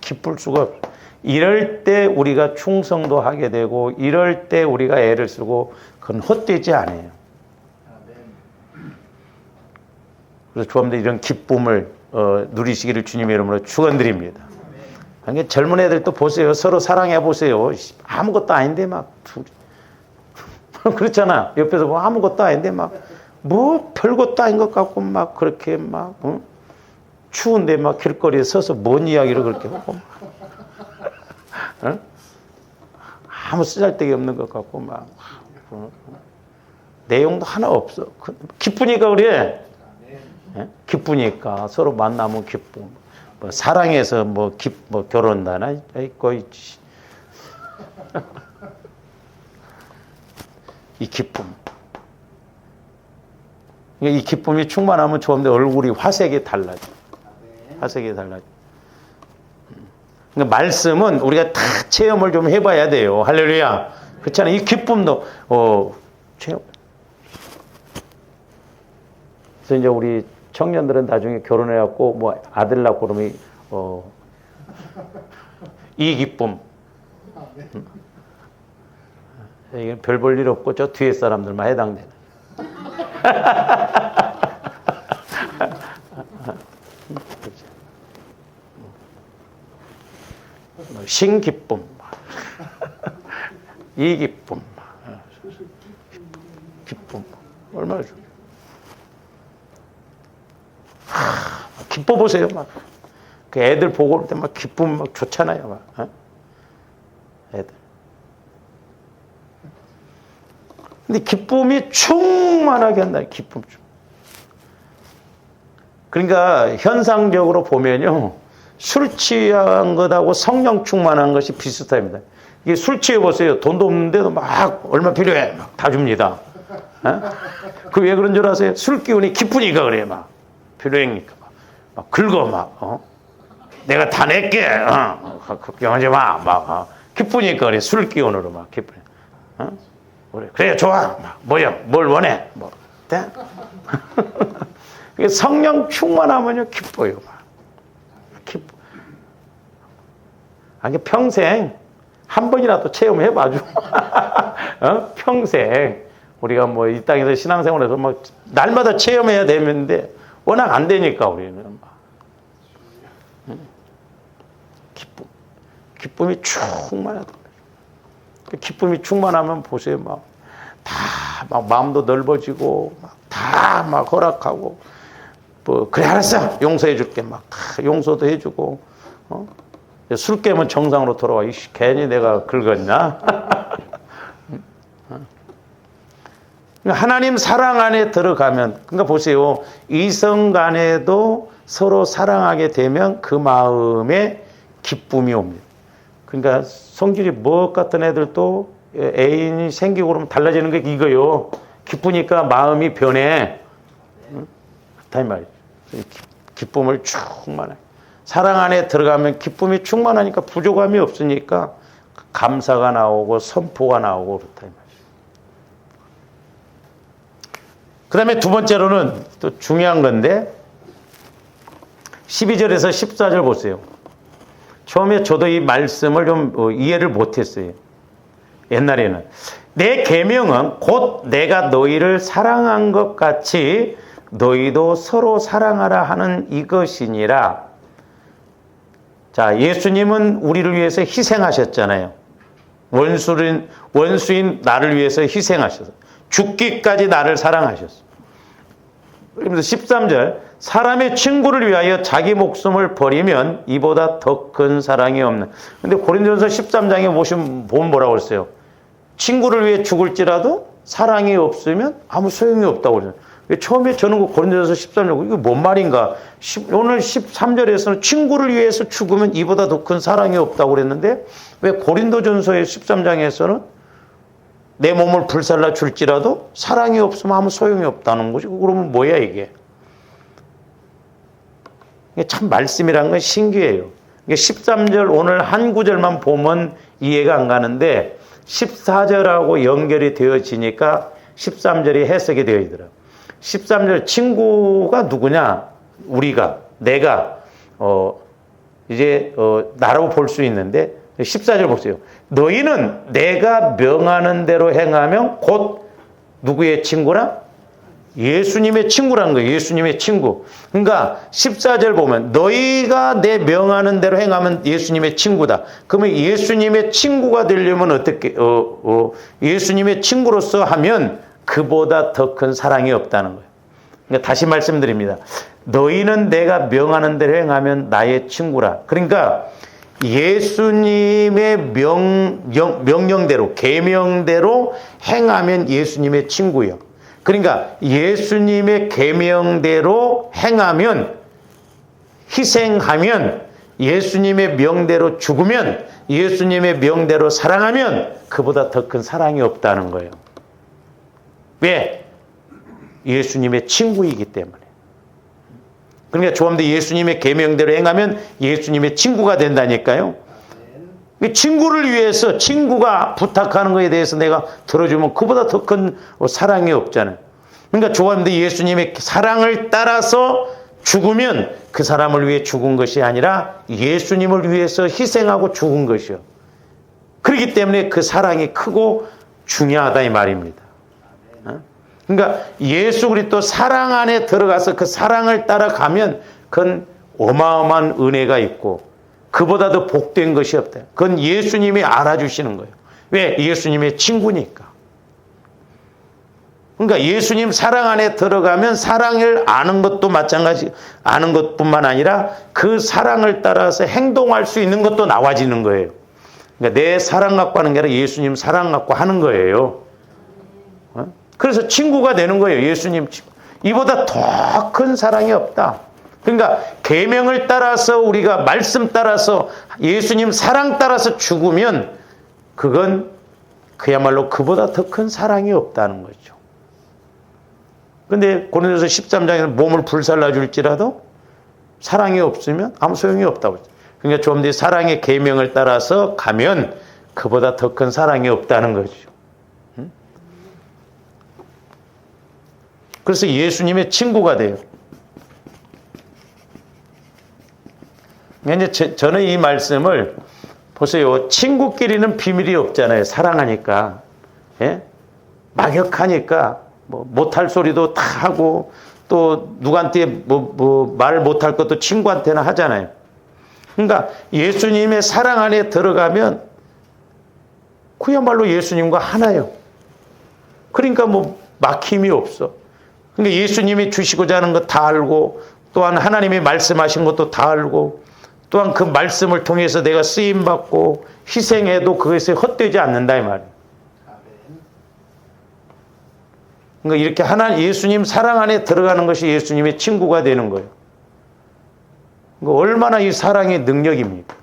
A: 기쁠 수가 없어. 이럴 때 우리가 충성도 하게 되고, 이럴 때 우리가 애를 쓰고, 그건 헛되지 않아요. 그래서 조합들 이런 기쁨을 누리시기를 주님의 이름으로 축원드립니다. 그러니까 젊은 애들도 보세요. 서로 사랑해 보세요. 아무것도 아닌데 막 그렇잖아. 옆에서 보면 아무것도 아닌데 막 뭐 별것도 아닌 것 같고 막 그렇게 막 추운데 막 길거리에 서서 뭔 이야기를 그렇게 하고 아무 쓰잘데기 없는 것 같고 막 내용도 하나 없어. 기쁘니까 그래. 기쁘니까 서로 만나면 기쁨. 뭐 사랑해서 뭐 결혼다나 있고 있지. 이 기쁨. 이 기쁨이 충만하면 좋은데 얼굴이 화색이 달라져. 화색이 달라져. 그러니까 말씀은 우리가 다 체험을 좀 해봐야 돼요. 할렐루야. 그렇잖아요. 이 기쁨도 체험. 그래서 이제 우리 청년들은 나중에 결혼해갖고 뭐 아들 낳고 그러면 이 기쁨. 이게 별 볼 일 없고 저 뒤에 사람들만 해당되는. 신기쁨, 이 기쁨, 기쁨 얼마나 좋아. 기뻐 보세요, 막. 그 애들 보고 올 때 막 기쁨 막 좋잖아요, 막. 애들. 근데 기쁨이 충만하게 한다, 기쁨. 그러니까 현상적으로 보면요, 술 취한 것하고 성령 충만한 것이 비슷합니다. 이게 술 취해 보세요. 돈도 없는데도 막 얼마 필요해, 막 다 줍니다. 그 왜 그런 줄 아세요? 술 기운이 기쁘니까 그래, 막 필요하니까 막 긁어 막 내가 다 낼게, 걱정하지 마, 막 기쁘니까 그래. 술 기운으로 막 기쁘. 그래 좋아, 막 뭐야, 뭘 원해, 뭐 돼? 성령 충만하면요 기뻐요, 막 기뻐. 아니 평생 한 번이라도 체험해봐줘. 평생 우리가 뭐 이 땅에서 신앙생활에서 막 날마다 체험해야 되는데 워낙 안 되니까 우리는 막 기쁨이 충만하다. 기쁨이 충만하면 보세요. 막 마음도 넓어지고, 다 막 허락하고, 그래, 알았어. 용서해 줄게. 막 다 용서도 해주고, 술 깨면 정상으로 돌아와. 괜히 내가 긁었냐? 하나님 사랑 안에 들어가면, 그러니까 보세요. 이성 간에도 서로 사랑하게 되면 그 마음에 기쁨이 옵니다. 그러니까 성질이 뭐 같은 애들도 애인이 생기고 그러면 달라지는 게 이거요. 기쁘니까 마음이 변해. 그렇다 이 말이에요. 기쁨을 충만해. 사랑 안에 들어가면 기쁨이 충만하니까 부족함이 없으니까 감사가 나오고 선포가 나오고 그렇다 이 말이에요. 그 다음에 두 번째로는 또 중요한 건데 12절에서 14절 보세요. 처음에 저도 이 말씀을 좀 이해를 못했어요. 옛날에는 내 계명은 곧 내가 너희를 사랑한 것 같이 너희도 서로 사랑하라 하는 이것이니라. 자, 예수님은 우리를 위해서 희생하셨잖아요. 원수인 나를 위해서 희생하셔서 죽기까지 나를 사랑하셨어. 그러면서 13절 사람의 친구를 위하여 자기 목숨을 버리면 이보다 더 큰 사랑이 없는. 근데 고린도전서 13장에 보면 뭐라고 그랬어요? 친구를 위해 죽을지라도 사랑이 없으면 아무 소용이 없다고 그러잖아요. 처음에 저는 고린도전서 13장 이거 뭔 말인가? 오늘 13절에서는 친구를 위해서 죽으면 이보다 더 큰 사랑이 없다고 그랬는데 왜 고린도전서의 13장에서는 내 몸을 불살라 줄지라도 사랑이 없으면 아무 소용이 없다는 거지? 그러면 뭐야 이게? 참 말씀이란 건 신기해요. 13절 오늘 한 구절만 보면 이해가 안 가는데 14절하고 연결이 되어지니까 13절이 해석이 되어 있더라고요. 13절 친구가 누구냐? 내가 나라고 볼 수 있는데 14절 보세요. 너희는 내가 명하는 대로 행하면 곧 누구의 친구라? 예수님의 친구라는 거예요. 예수님의 친구. 그러니까 14절 보면 너희가 내 명하는 대로 행하면 예수님의 친구다. 그러면 예수님의 친구가 되려면 어떻게 예수님의 친구로서 하면 그보다 더 큰 사랑이 없다는 거예요. 그러니까 다시 말씀드립니다. 너희는 내가 명하는 대로 행하면 나의 친구라. 그러니까 예수님의 명령대로 계명대로 행하면 예수님의 친구예요. 그러니까 예수님의 계명대로 행하면 희생하면 예수님의 명대로 죽으면 예수님의 명대로 사랑하면 그보다 더 큰 사랑이 없다는 거예요. 왜? 예수님의 친구이기 때문에. 그러니까 조금더 예수님의 계명대로 행하면 예수님의 친구가 된다니까요. 친구를 위해서 친구가 부탁하는 것에 대해서 내가 들어주면 그보다 더 큰 사랑이 없잖아요. 그러니까 조금더 예수님의 사랑을 따라서 죽으면 그 사람을 위해 죽은 것이 아니라 예수님을 위해서 희생하고 죽은 것이요. 그렇기 때문에 그 사랑이 크고 중요하다 이 말입니다. 그러니까 예수 그리스도 사랑 안에 들어가서 그 사랑을 따라가면 그건 어마어마한 은혜가 있고 그보다 더 복된 것이 없다. 그건 예수님이 알아주시는 거예요. 왜? 예수님의 친구니까. 그러니까 예수님 사랑 안에 들어가면 사랑을 아는 것도 마찬가지, 아는 것뿐만 아니라 그 사랑을 따라서 행동할 수 있는 것도 나와지는 거예요. 그러니까 내 사랑 갖고 하는 게 아니라 예수님 사랑 갖고 하는 거예요. 그래서 친구가 되는 거예요. 예수님 친구. 이보다 더 큰 사랑이 없다. 그러니까 계명을 따라서 우리가 말씀 따라서 예수님 사랑 따라서 죽으면 그건 그야말로 그보다 더 큰 사랑이 없다는 거죠. 그런데 고린도서 13장에는 몸을 불살라 줄지라도 사랑이 없으면 아무 소용이 없다고 했죠. 그러니까 좀 더 사랑의 계명을 따라서 가면 그보다 더 큰 사랑이 없다는 거죠. 그래서 예수님의 친구가 돼요. 이제 저는 이 말씀을 보세요. 친구끼리는 비밀이 없잖아요. 사랑하니까. 예? 막역하니까 뭐 못할 소리도 다 하고 또 누구한테 말 못할 것도 친구한테나 하잖아요. 그러니까 예수님의 사랑 안에 들어가면 그야말로 예수님과 하나예요. 그러니까 뭐 막힘이 없어. 그러니까 예수님이 주시고자 하는 것 다 알고, 또한 하나님이 말씀하신 것도 다 알고, 또한 그 말씀을 통해서 내가 쓰임받고 희생해도 그것이 헛되지 않는다 이 말이에요. 그러니까 이렇게 예수님 사랑 안에 들어가는 것이 예수님의 친구가 되는 거예요. 그러니까 얼마나 이 사랑의 능력입니까?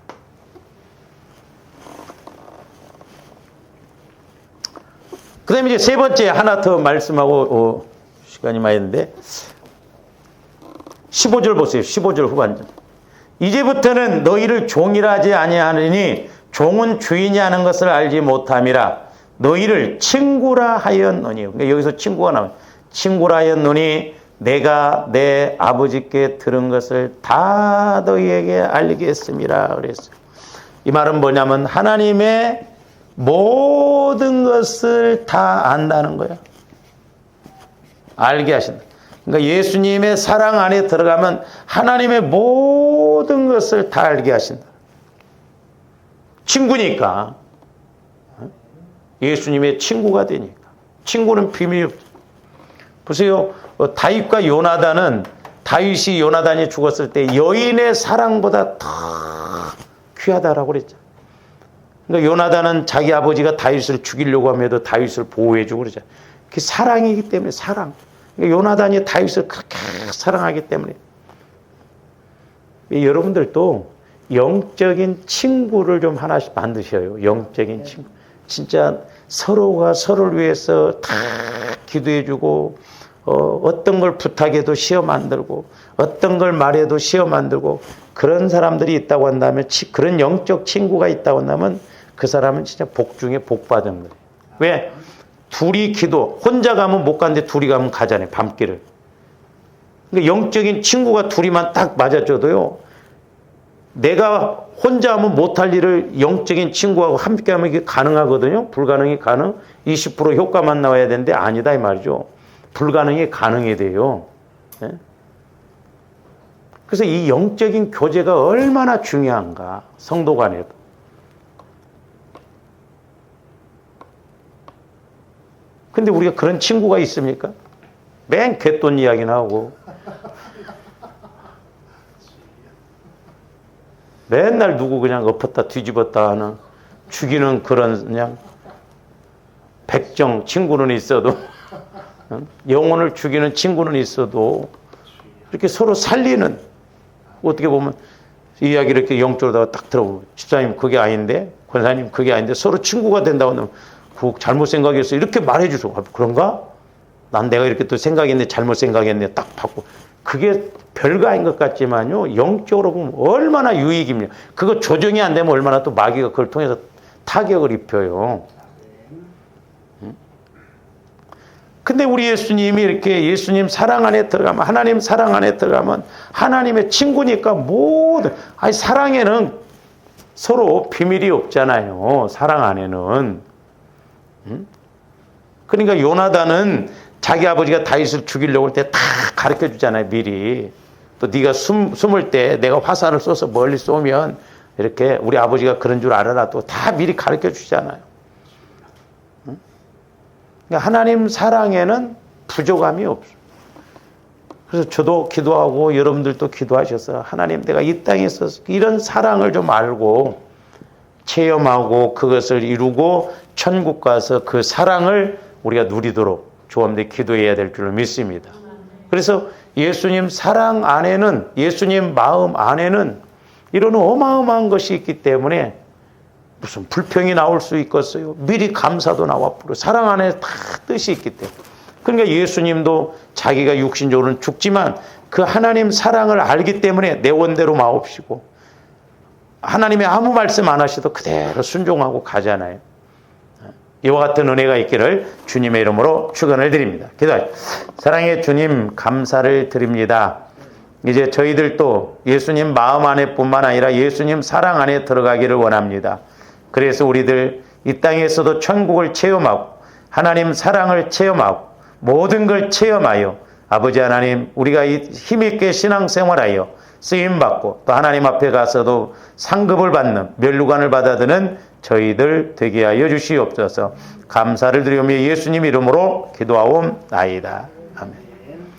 A: 그 다음에 이제 세 번째 하나 더 말씀하고 시간이 많이 있는데 15절 보세요. 15절 후반절. 이제부터는 너희를 종이라 하지 아니하느니 종은 주인이 하는 것을 알지 못함이라 너희를 친구라 하였노니. 그러니까 여기서 친구가 나와요. 친구라 하였노니 내가 내 아버지께 들은 것을 다 너희에게 알리겠습니다. 그랬어요. 이 말은 뭐냐면 하나님의 모든 것을 다 안다는 거예요. 알게 하신다. 그러니까 예수님의 사랑 안에 들어가면 하나님의 모든 것을 다 알게 하신다. 친구니까. 예수님의 친구가 되니까. 친구는 비밀이 없죠. 보세요. 다윗과 요나단은 다윗이 요나단이 죽었을 때 여인의 사랑보다 더 귀하다라고 그랬죠. 그러니까 요나단은 자기 아버지가 다윗을 죽이려고 하면도 다윗을 보호해주고 그러죠. 그게 사랑이기 때문에 사랑. 그러니까 요나단이 다윗을 그렇게 사랑하기 때문에. 여러분들도 영적인 친구를 좀 하나씩 만드셔요. 영적인 친구. 진짜 서로가 서로를 위해서 다 기도해주고 어떤 걸 부탁해도 시험 만들고 어떤 걸 말해도 시험 만들고 그런 사람들이 있다고 한다면 그런 영적 친구가 있다고 한다면 그 사람은 진짜 복 중에 복 받은 거예요. 왜? 둘이 기도 혼자 가면 못 가는데 둘이 가면 가잖아요. 밤길을. 그러니까 영적인 친구가 둘이만 딱 맞아줘도요. 내가 혼자 하면 못할 일을 영적인 친구하고 함께 하면 이게 가능하거든요. 불가능이 가능. 20% 효과만 나와야 되는데 아니다 이 말이죠. 불가능이 가능이 돼요. 네? 그래서 이 영적인 교제가 얼마나 중요한가. 성도 간에도. 근데 우리가 그런 친구가 있습니까? 맨 갯돈 이야기나 하고 맨날 누구 그냥 엎었다 뒤집었다 하는 죽이는 그런 그냥 백정 친구는 있어도 영혼을 죽이는 친구는 있어도 이렇게 서로 살리는 어떻게 보면 이야기를 이렇게 영적으로 딱 들어보면 집사님 그게 아닌데 권사님 그게 아닌데 서로 친구가 된다고 하면 그 잘못 생각했어 이렇게 말해 주소. 그런가? 난 내가 이렇게 또 생각했는데 잘못 생각했네 딱 받고 그게 별거 아닌 것 같지만요 영적으로 보면 얼마나 유익입니까? 그거 조정이 안 되면 얼마나 또 마귀가 그걸 통해서 타격을 입혀요. 근데 우리 예수님이 이렇게 예수님 사랑 안에 들어가면 하나님 사랑 안에 들어가면 하나님의 친구니까 모든 아니 사랑에는 서로 비밀이 없잖아요. 사랑 안에는. 그러니까 요나단은 자기 아버지가 다윗을 죽이려고 할 때 다 가르쳐 주잖아요. 미리. 또 네가 숨을 때 내가 화살을 쏘서 멀리 쏘면 이렇게 우리 아버지가 그런 줄 알아라 또 다 미리 가르쳐 주잖아요. 그러니까 하나님 사랑에는 부족함이 없어요. 그래서 저도 기도하고 여러분들도 기도하셔서 하나님 내가 이 땅에서 이런 사랑을 좀 알고 체험하고 그것을 이루고 천국 가서 그 사랑을 우리가 누리도록 조합돼 기도해야 될 줄로 믿습니다. 그래서 예수님 사랑 안에는 예수님 마음 안에는 이런 어마어마한 것이 있기 때문에 무슨 불평이 나올 수 있겠어요. 미리 감사도 나와 부르 사랑 안에 다 뜻이 있기 때문에. 그러니까 예수님도 자기가 육신적으로는 죽지만 그 하나님 사랑을 알기 때문에 내 원대로 마옵시고 하나님이 아무 말씀 안 하셔도 그대로 순종하고 가잖아요. 이와 같은 은혜가 있기를 주님의 이름으로 축원을 드립니다. 기도하시죠. 사랑의 주님 감사를 드립니다. 이제 저희들도 예수님 마음 안에 뿐만 아니라 예수님 사랑 안에 들어가기를 원합니다. 그래서 우리들 이 땅에서도 천국을 체험하고 하나님 사랑을 체험하고 모든 걸 체험하여 아버지 하나님 우리가 힘있게 신앙생활하여 쓰임받고 또 하나님 앞에 가서도 상급을 받는 면류관을 받아드는 저희들 되게 하여 주시옵소서. 감사를 드리오며 예수님 이름으로 기도하옵나이다.